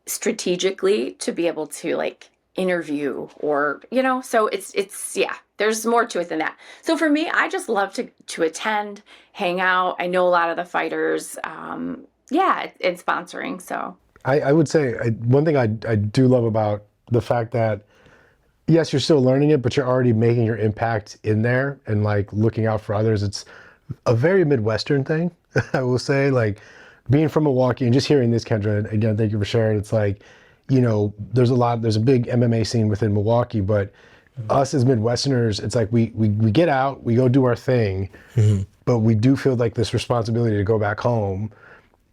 strategically to be able to like interview, or so it's yeah, there's more to it than that. So for me, I just love to attend, hang out. I know a lot of the fighters, it's sponsoring. So I would say one thing I do love about the fact that yes, you're still learning it, but you're already making your impact in there and like looking out for others. It's a very Midwestern thing, I will say. Like, being from Milwaukee and just hearing this, Kendra, and again, thank you for sharing. It's like, there's a big MMA scene within Milwaukee, but us as Midwesterners, it's like we get out, we go do our thing, but we do feel like this responsibility to go back home.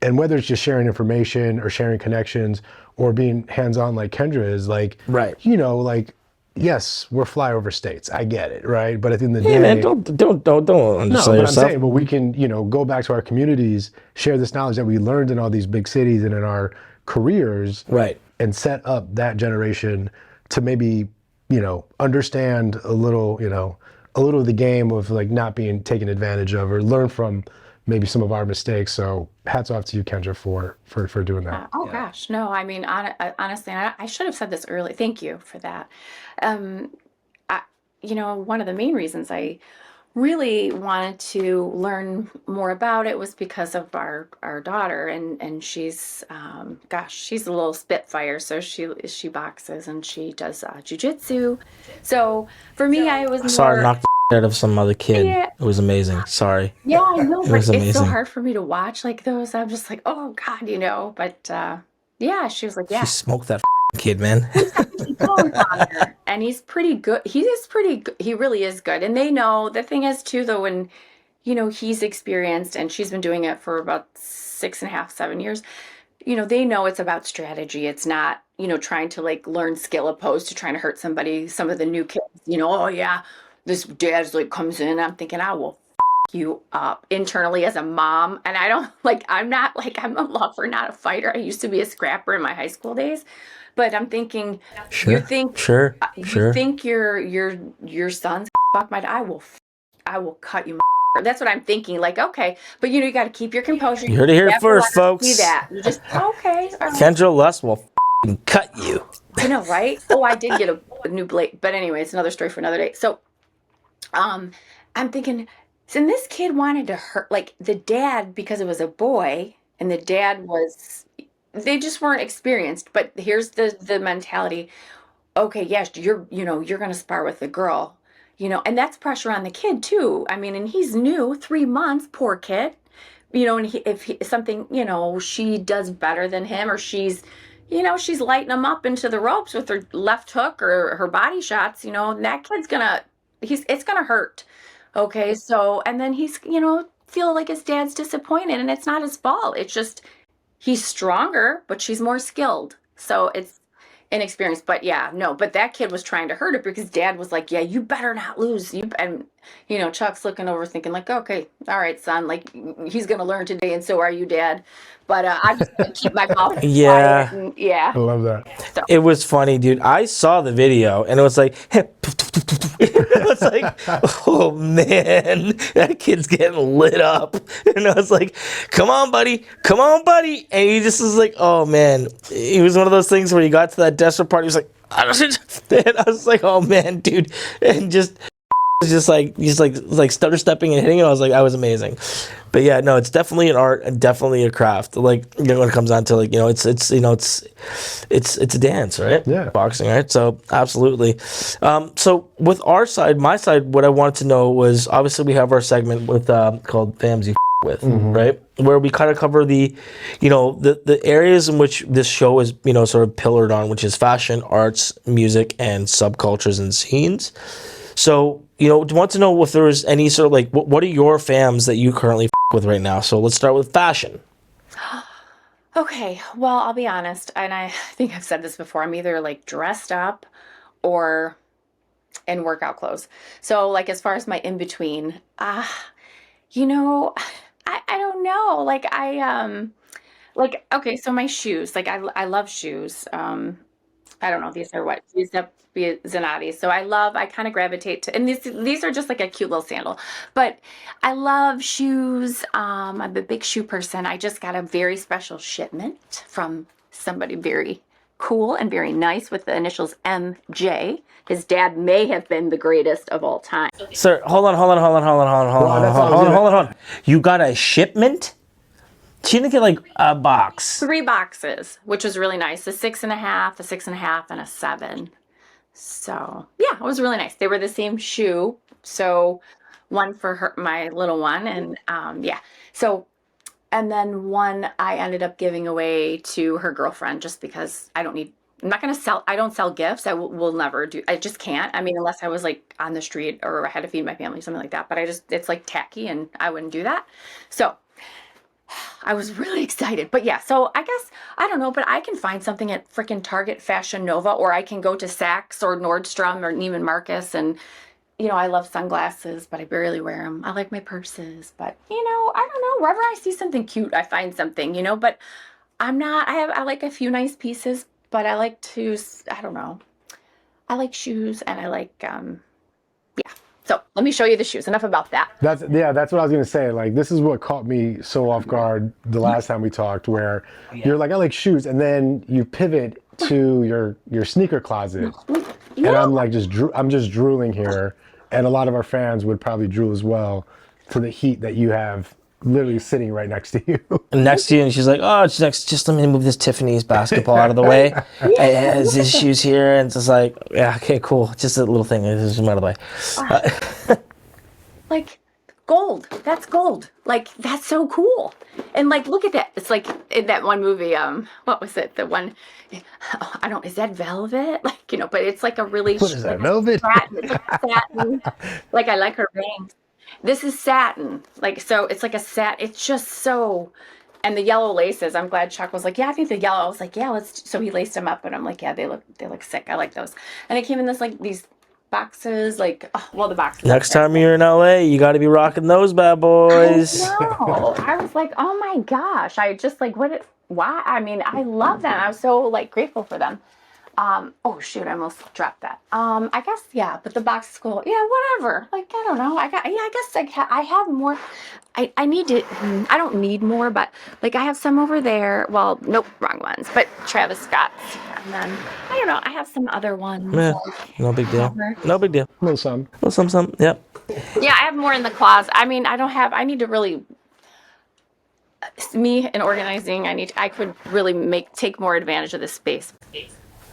And whether it's just sharing information or sharing connections or being hands-on like Kendra is, like, Right. like, yes, we're flyover states. I get it, right? But at the end of the Hey day, man, don't no, undersell but I'm yourself. saying, but we can, go back to our communities, share this knowledge that we learned in all these big cities and in our careers, Right. and set up that generation to maybe, understand a little of the game of like not being taken advantage of, or learn from maybe some of our mistakes. So hats off to you, Kendra, for doing that. gosh, no, I mean, honestly, I should have said this early. Thank you for that. Um, one of the main reasons I really wanted to learn more about it was because of our daughter, and she's she's a little spitfire. So she boxes and she does jujitsu. So for me, I was I saw her more knock the out of some other kid. Yeah. It was amazing. Sorry. Yeah, I know, It but was it's so amazing. hard for me to watch like those. I'm just like, oh God, But yeah, she was like, She yeah, smoked that kid, man. he's got big bones on her, and he's pretty good. He is pretty good. He really is good. And they know the thing is too, though, when he's experienced and she's been doing it for about 6.5, 7 years. They know it's about strategy. It's not, trying to like learn skill opposed to trying to hurt somebody. Some of the new kids, oh yeah, this dad's like comes in. I'm thinking, I will you up internally as a mom. And I don't like, I'm not like, I'm a lover, not a fighter. I used to be a scrapper in my high school days, but I'm thinking, you Sure. think, Sure. you Sure. think your son's fuck my, I will cut you. That's what I'm thinking. Like, okay, but you got to keep your composure. You heard it here have to first, let her see folks. that. You just, okay. All right. Kendra Lust will cut you. I know, right? Oh, I did get a new blade, but anyway, it's another story for another day. So, I'm thinking, so this kid wanted to hurt, like the dad, because it was a boy, and the dad was, they just weren't experienced. But here's the mentality. Okay, yes, you're gonna spar with the girl, and that's pressure on the kid too. I mean, and he's new, 3 months, poor kid. And if something, she does better than him, or she's lighting him up into the ropes with her left hook or her body shots, that kid's it's gonna hurt. Okay, so, and then he's, feel like his dad's disappointed, and it's not his fault. It's just, he's stronger, but she's more skilled. So it's inexperienced. But yeah, no, but that kid was trying to hurt her because dad was like, yeah, you better not lose. And Chuck's looking over thinking like, okay, all right, son, like he's going to learn today. And so are you, dad. But I'm just going to keep my mouth quiet. Yeah. And, yeah. I love that. So. It was funny, dude. I saw the video and it was like, it was like, oh man, that kid's getting lit up. And I was like, come on, buddy. Come on, buddy. And he just was like, oh man. It was one of those things where he got to that desperate part. He was like, and I was like, oh man, dude. And just stutter stepping and hitting it. I was like, that was amazing. But yeah, no, it's definitely an art and definitely a craft. Like, when it comes down to like, it's a dance, right? Yeah. Boxing, right? So absolutely. So with our side, my side, what I wanted to know was obviously we have our segment with called FAMs You with, right? Where we kind of cover the areas in which this show is, sort of pillared on, which is fashion, arts, music, and subcultures and scenes. So, want to know if there was any sort of like, what are your FAMs that you currently with right now? So let's start with fashion. Okay, well, I'll be honest, and I think I've said this before. I'm either like dressed up or in workout clothes. So like as far as my in between, I don't know. Like okay, so my shoes, like I love shoes. I don't know. These are what? These are Zanatti. So I kind of gravitate to, and these are just like a cute little sandal, but I love shoes. I'm a big shoe person. I just got a very special shipment from somebody very cool and very nice with the initials MJ. His dad may have been the greatest of all time. Sir, hold on. You got a shipment? She didn't get like a box. 3 boxes, which was really nice. A 6.5, a 6.5, and a 7. So yeah, it was really nice. They were the same shoe. So one for her, my little one, and yeah. So, and then one I ended up giving away to her girlfriend just because I'm not going to sell. I don't sell gifts. I will never do. I just can't. I mean, unless I was like on the street or I had to feed my family, something like that. But it's like tacky and I wouldn't do that. So I was really excited. But yeah, so I guess, I don't know, but I can find something at freaking Target, Fashion Nova, or I can go to Saks or Nordstrom or Neiman Marcus. And, I love sunglasses, but I barely wear them. I like my purses, but, I don't know. Wherever I see something cute, I find something, but I like a few nice pieces, but I like to, I don't know. I like shoes and I like, yeah. So let me show you the shoes. Enough about that. That's what I was gonna say. Like, this is what caught me so off guard the last time we talked, where you're like, I like shoes, and then you pivot to your sneaker closet, and I'm like I'm just drooling here, and a lot of our fans would probably drool as well to the heat that you have literally sitting right next to you. Next to you, and she's like, oh, just let me move this Tiffany's basketball out of the way. It has his shoes here, and it's just like, yeah, okay, cool. Just a little thing. This is out of the way. like gold. That's gold. Like that's so cool. And like look at that. It's like in that one movie, what was it? The one I don't is that velvet? Like, but it's like a really What is that, like velvet? satin. It's like satin. Like I like her bangs. This is satin. Like so it's like a it's just so and the yellow laces. I'm glad Chuck was like, yeah, I think the yellow. I was like, yeah, let's. So he laced them up, and I'm like, yeah, they look sick. I like those. And it came in this like these boxes, like the boxes. Next time you're in LA, you got to be rocking those bad boys. No, I was like, oh my gosh, I just like why? I mean, I love them. I was so like grateful for them. Oh shoot, I almost dropped that. I guess yeah, but the box is cool. Yeah, whatever. Like I don't know. I guess I have more. I need to. I don't need more, but like I have some over there. Well, nope, wrong ones. But Travis Scott's, and then I don't know. I have some other ones. Yeah, Like, no big deal. whatever. No big deal. No, some. Well, some. Yep. Yeah, I have more in the closet. I mean, I don't have. I need to really. Me and organizing. I could really take more advantage of this space.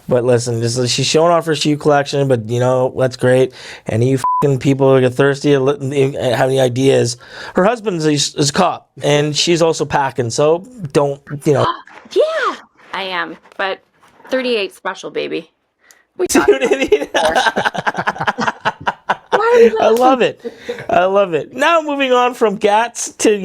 But listen, she's showing off her shoe collection, but that's great. And you fucking people who get thirsty and have any ideas, her husband is a cop, and she's also packing. So don't. Yeah, I am. But 38 special, baby. We I love it. I love it. Now moving on from cats to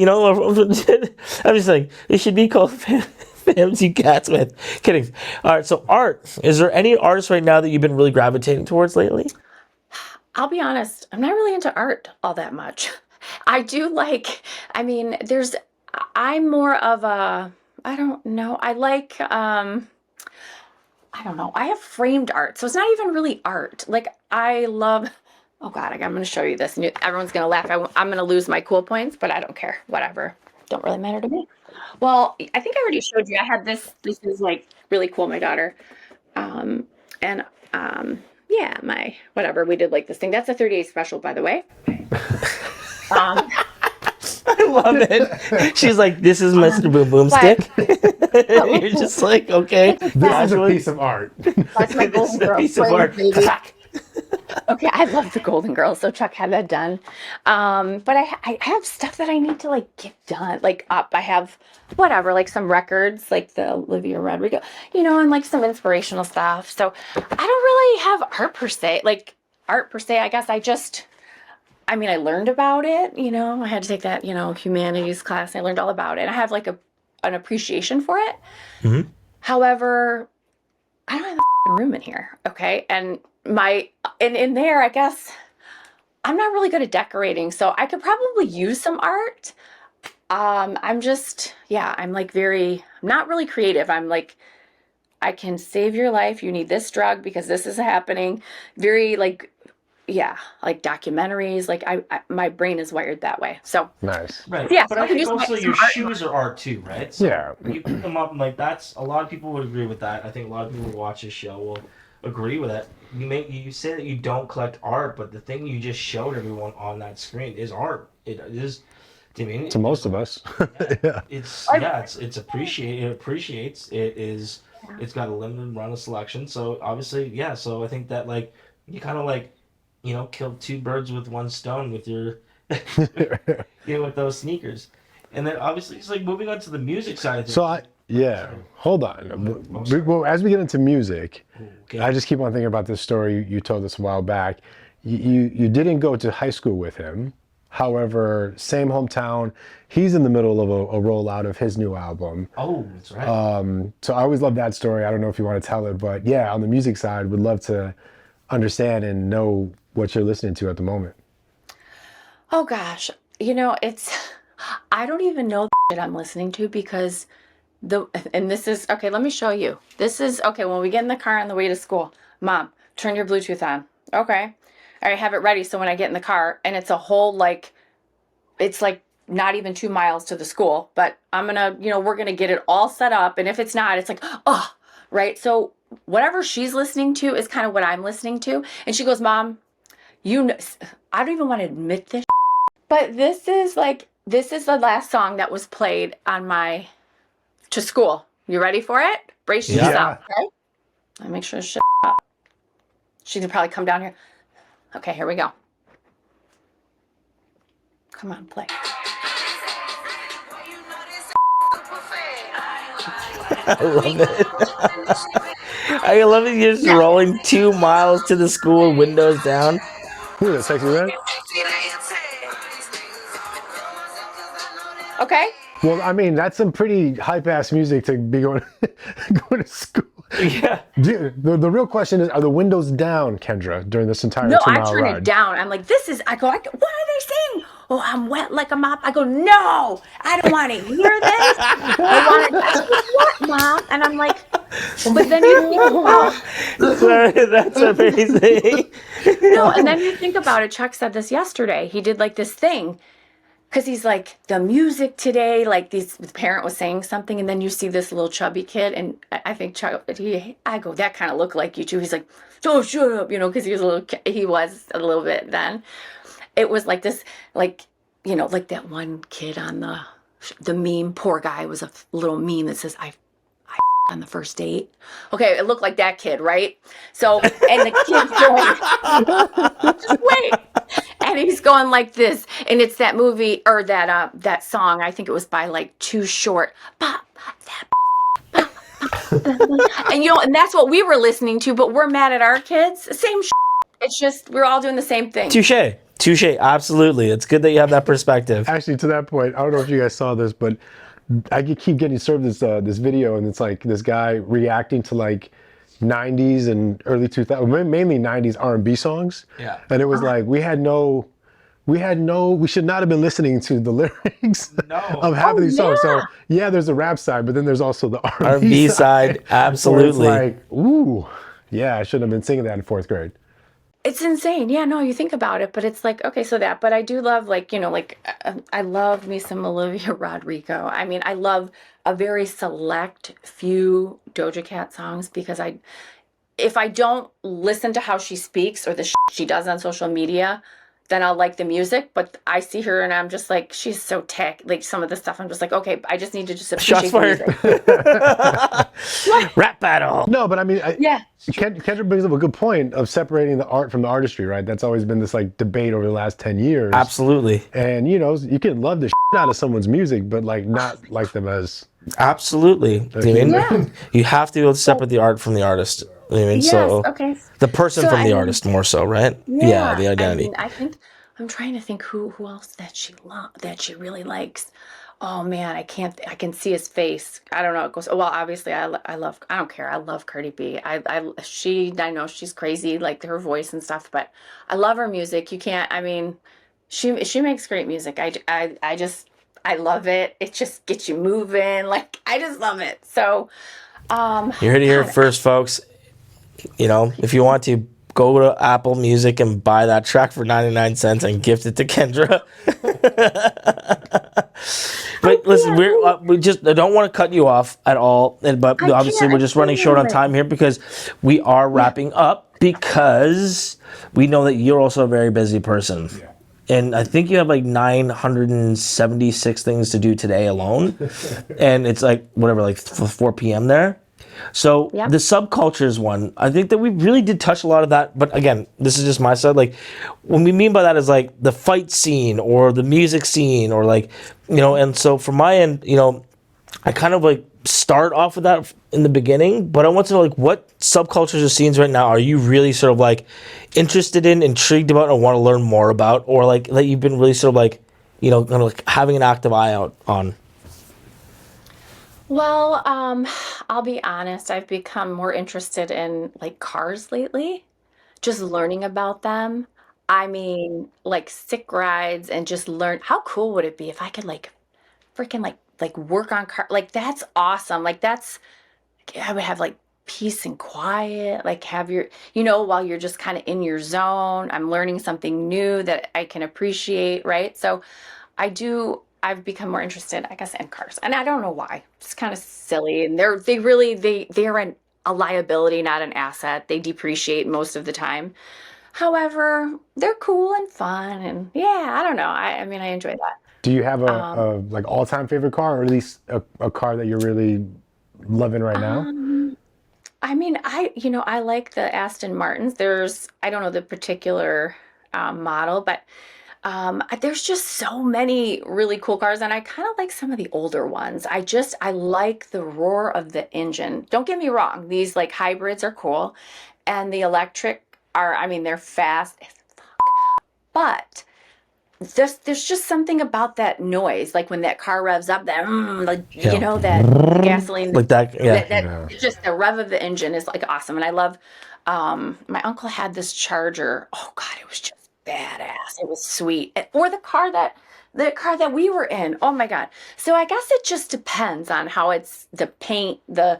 I'm just like it should be called Fancy Cats with. Kidding. All right. So art. Is there any artists right now that you've been really gravitating towards lately? I'll be honest. I'm not really into art all that much. I do like. I mean, I'm more of a. I don't know. I like. I don't know. I have framed art, so it's not even really art. Like I love. Oh God, I'm going to show you this, and everyone's going to laugh. I'm going to lose my cool points, but I don't care. Whatever. Don't really matter to me. Well, I think I already showed you. I had this. This is like really cool. My daughter, and yeah, my whatever. We did like this thing. That's a 38 special, by the way. I love it. She's like, "This is Mr. Boom Boom Stick." You're just like, "Okay, This is a piece of art. That's my golden girl. piece of art." Okay, I love the Golden Girls, so Chuck had that done. But I have stuff that I need to like get done, like up. I have whatever, like some records, like the Olivia Rodrigo, and like some inspirational stuff. So I don't really have art per se. I guess I mean, I learned about it. I had to take that humanities class. I learned all about it. I have like an appreciation for it. Mm-hmm. However, I don't have a room in here. Okay, and in there, I guess I'm not really good at decorating, so I could probably use some art. I'm like I'm not really creative. I'm like, I can save your life. You need this drug because this is happening. Very like documentaries. Like my brain is wired that way. So Nice. Right. Yeah, But I I can think use also some your art. shoes are art too, right? So Yeah. you pick them up and like that's a lot of people would agree with that. I think a lot of people who watch this show will agree with that. You say that you don't collect art, but the thing you just showed everyone on that screen is art. It is. I mean, To most of us. yeah. It's appreciate. It appreciates. It is. It's got a limited run of selection. So obviously, yeah. So I think that like you kind of like killed two birds with one stone with your with those sneakers. And then obviously it's like moving on to the music side of things. Hold on. Well, as we get into music, Okay. I just keep on thinking about this story you told us a while back. You didn't go to high school with him. However, same hometown. He's in the middle of a rollout of his new album. Oh, that's right. So I always love that story. I don't know if you want to tell it, but yeah, on the music side, would love to understand and know what you're listening to at the moment. Oh gosh, I don't even know the shit I'm listening to because this is okay. Let me show you. This is okay. When we get in the car on the way to school, Mom, turn your Bluetooth on. Okay, all right, have it ready so when I get in the car and it's a whole it's like not even 2 miles to the school, but I'm gonna we're gonna get it all set up, and if it's not, it's like right. So whatever she's listening to is kind of what I'm listening to, and she goes, Mom, I don't even want to admit this, but this is the last song that was played on my to school. You ready for it? Brace yourself. Okay. Let me make sure shit up. She can probably come down here. Okay, here we go. come on, play. I love it. I love it. You're just Yeah. rolling 2 miles to the school, windows down. Ooh, that sexy red. Okay. Well, I mean, that's some pretty hype ass music to be going going to school. Yeah. Dude, the real question is, are the windows down, Kendra, during this entire No, 2 I mile turn it ride? down. I'm like, this is, what are they saying? Oh, I'm wet like a mop. I go, no, I don't want to hear this. I want to, she goes, what, mom? And I'm like, but then you think about, Sorry, that's amazing. no, and then you think about it. Chuck said this yesterday. He did like this thing because he's like, the music today, like the parent was saying something, and then you see this little chubby kid, and I think Chuck, I go, that kind of looked like you too. He's like, don't shut up, because he was he was a little bit then. It was like this, like, like that one kid on the meme, poor guy, was a little meme that says, I on the first date. Okay, it looked like that kid, right? So, and the kid's going, just wait. And he's going like this. And it's that movie, or that song, I think it was by like Too Short. Pop, that pop, pop. And and that's what we were listening to, but we're mad at our kids. Same shit. It's just, we're all doing the same thing. Touche. Touche. Absolutely. It's good that you have that perspective. Actually, to that point, I don't know if you guys saw this, but I keep getting served this video, and it's like this guy reacting to like 90s and early 2000s, mainly 90s R&B songs. Yeah. And it was like we should not have been listening to the lyrics of half of these songs. yeah. So yeah, there's a rap side, but then there's also the R&B, R&B side, where absolutely. it's like, ooh, yeah, I shouldn't have been singing that in 4th grade. It's insane. Yeah, no, you think about it, but it's like, okay, so that, but I do love, like, I love me some Olivia Rodrigo. I mean, I love a very select few Doja Cat songs because if I don't listen to how she speaks or the she does on social media, then I'll like the music. But I see her and I'm just like, she's so like some of the stuff. I'm just like, okay, I just need to just appreciate Shots fired. the music. Rap battle. No, but I mean, Yeah. Kendra brings up a good point of separating the art from the artistry, right? That's always been this like debate over the last 10 years. Absolutely. And you can love the out of someone's music, but like not like them as. Absolutely. Yeah. You have to be able to separate the art from the artist. Yes. So Okay. the person So, from I the mean, artist more so, right? Yeah, the identity. I mean, I think I'm trying to think who else that she really likes. Oh man, I can see his face. I don't know. It goes, well, obviously I don't care. I love Cardi B. I know she's crazy, like her voice and stuff, but I love her music. You can't, I mean, she makes great music. I love it. It just gets you moving. Like, I just love it. So, You heard it here God, first, folks. If you want to, go to Apple Music and buy that track for 99 cents and gift it to Kendra. But listen, I don't want to cut you off at all, but obviously we're just running short on time here because we are wrapping up because we know that you're also a very busy person. Yeah. And I think you have like 976 things to do today alone. And it's like, whatever, like 4 p.m. there. So the subcultures one, I think that we really did touch a lot of that. But again, this is just my side. Like, what we mean by that is like the fight scene or the music scene or like, and so from my end, I kind of like start off with that in the beginning, but I want to know like what subcultures or scenes right now are you really sort of like interested in, intrigued about, and want to learn more about, or like that you've been really sort of like, kind of like having an active eye out on? Well, I'll be honest, I've become more interested in like cars lately, just learning about them. I mean, like sick rides and just learn how cool would it be if I could like freaking like work on car, like that's awesome. Like I would have like peace and quiet, like have your, while you're just kind of in your zone. I'm learning something new that I can appreciate, right? So I've become more interested, I guess, in cars. And I don't know why. It's kind of silly. And they're a liability, not an asset. They depreciate most of the time. However, they're cool and fun. And yeah, I don't know. I mean, I enjoy that. Do you have a like all-time favorite car, or at least a car that you're really loving right now? I mean, I like the Aston Martins. I don't know the particular model, but There's just so many really cool cars, and I kind of like some of the older ones. I like the roar of the engine. Don't get me wrong, these like hybrids are cool, and the electric are, I mean, they're fast as fuck. But there's just something about that noise, like when that car revs up, that like, Yeah. you know, that gasoline, Like that, yeah. that just the rev of the engine is like awesome. And I love. My uncle had this Charger. Oh God, it was just badass. It was sweet. Or the car that we were in. Oh my God. So I guess it just depends on how it's the paint, the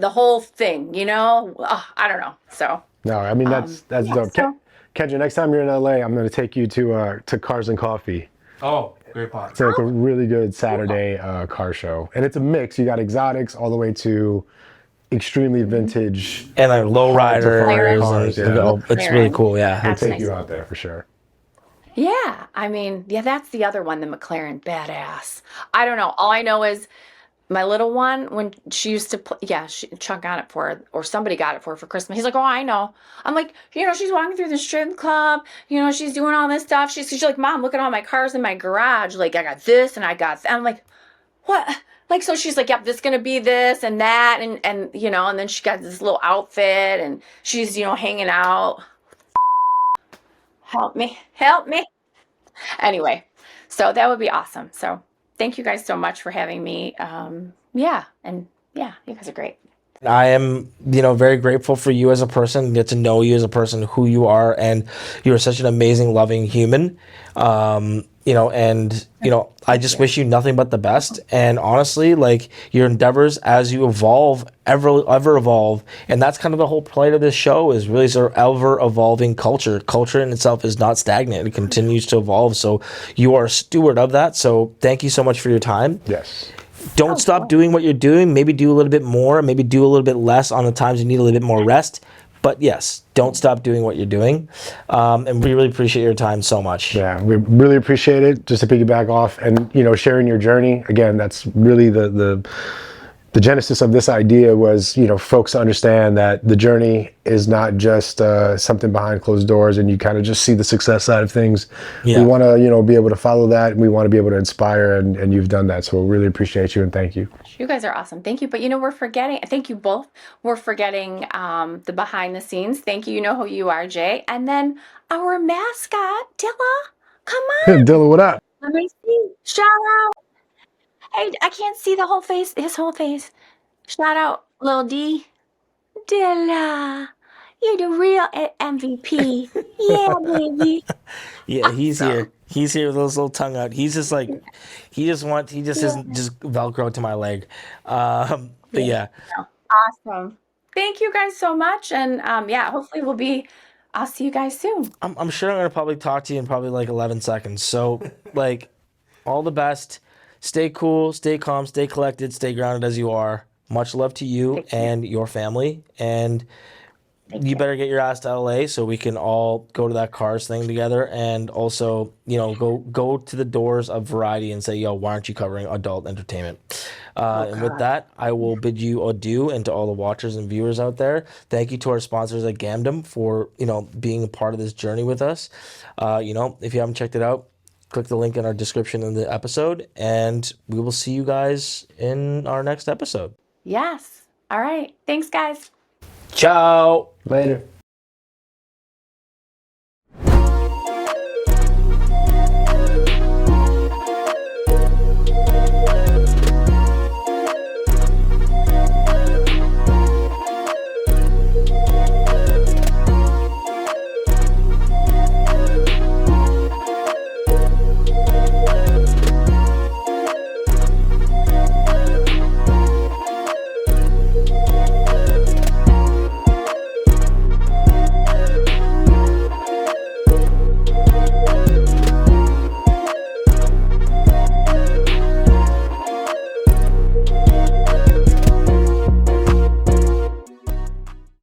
whole thing. You know, I don't know. So. No, I mean that's Yeah, dope. so Kendra, next time you're in LA, I'm going to take you to Cars and Coffee. Oh, great pot. It's like a really good Saturday car show, and it's a mix. You got exotics all the way to extremely vintage. And like low hard to find riders. cars, And, yeah. oh, it's really cool. Yeah. We'll That's take nice. you out there for sure. Yeah, I mean, yeah, that's the other one, the McLaren, badass. I don't know. All I know is my little one, when she used to play, yeah, Chuck got it for her, or somebody got it for Christmas. He's like, oh, I know. I'm like, she's walking through the strip club, she's doing all this stuff. She's like, Mom, look at all my cars in my garage. Like, I got this and I got that. I'm like, what? Like, so she's like, yep, this is gonna be this and that, and then she got this little outfit, and she's, hanging out. Help me, help me. Anyway, so that would be awesome. So thank you guys so much for having me. Yeah, and yeah, you guys are great. I am, very grateful for you as a person, get to know you as a person, who you are, and you're such an amazing, loving human. I just wish you nothing but the best. And honestly, like your endeavors as you evolve, ever evolve, and that's kind of the whole point of this show is really sort of ever evolving culture. Culture in itself is not stagnant; it continues to evolve. So you are a steward of that. So thank you so much for your time. Yes. Don't stop doing what you're doing. Maybe do a little bit more. Maybe do a little bit less on the times you need a little bit more rest. But yes, don't stop doing what you're doing. And we really appreciate your time so much. Yeah, we really appreciate it. Just to piggyback off and, sharing your journey. Again, that's really the genesis of this idea was, folks to understand that the journey is not just something behind closed doors and you kind of just see the success side of things. Yeah. We want to, be able to follow that, and we want to be able to inspire, and you've done that. So we really appreciate you and thank you. You guys are awesome. Thank you. But we're forgetting, thank you both. We're forgetting the behind the scenes. Thank you. You know who you are, Jay. And then our mascot, Dilla. Come on. Dylan, what up? Let me see. Shout out. Hey, I can't see the whole face, his whole face. Shout out, Lil D. Dilla. You're the real MVP. Yeah, baby. Yeah, he's here. He's here with his little tongue out. He's just like, he just isn't just Velcro to my leg. But yeah. Awesome. Thank you guys so much. And hopefully I'll see you guys soon. I'm sure I'm going to probably talk to you in probably like 11 seconds. So like all the best. Stay cool, stay calm, stay collected, stay grounded as you are. Much love to you and your family. And you better get your ass to LA so we can all go to that Cars thing together, and also, go to the doors of Variety and say, yo, why aren't you covering adult entertainment? And with that, I will bid you adieu, and to all the watchers and viewers out there, thank you to our sponsors at Gamdom for, being a part of this journey with us. If you haven't checked it out, click the link in our description in the episode, and we will see you guys in our next episode. Yes. All right. Thanks, guys. Ciao. Later.